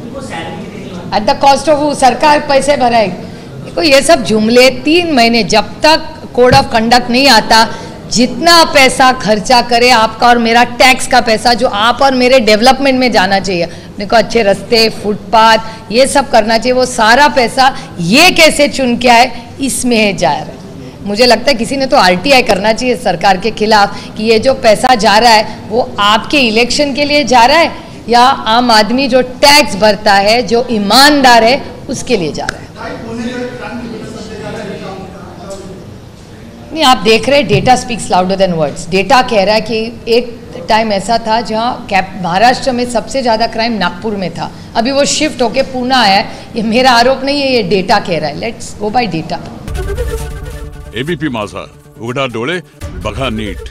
S8: उनको सैलरी देनी
S1: एट द कॉस्ट ऑफ वो सरकार पैसे भराएगी. देखो ये सब जुमले. 3 महीने जब तक कोड ऑफ कंडक्ट नहीं आता, जितना पैसा खर्चा करे आपका और मेरा टैक्स का पैसा जो आप और मेरे डेवलपमेंट में जाना चाहिए, देखो अच्छे रास्ते, फुटपाथ, ये सब करना चाहिए, वो सारा पैसा ये कैसे चुन के आए इसमें जा रहा है. मुझे लगता है किसी ने तो RTI करना चाहिए सरकार के खिलाफ कि ये जो पैसा जा रहा है वो आपके इलेक्शन के लिए जा रहा है या आम आदमी जो टैक्स भरता है, जो ईमानदार है, उसके लिए जा रहा है. नहीं, आप देख रहे हैं data speaks louder than words. Data कह रहा है कि एक टाइम ऐसा था जहाँ महाराष्ट्र में सबसे ज़्यादा क्राइम नागपुर में था, अभी वो शिफ्ट होके पुणे आया है. ये मेरा आरोप नहीं है, ये डेटा कह रहा है. Let's go bye data.
S9: ABP माझा, उघडा डोळे बघा नीट.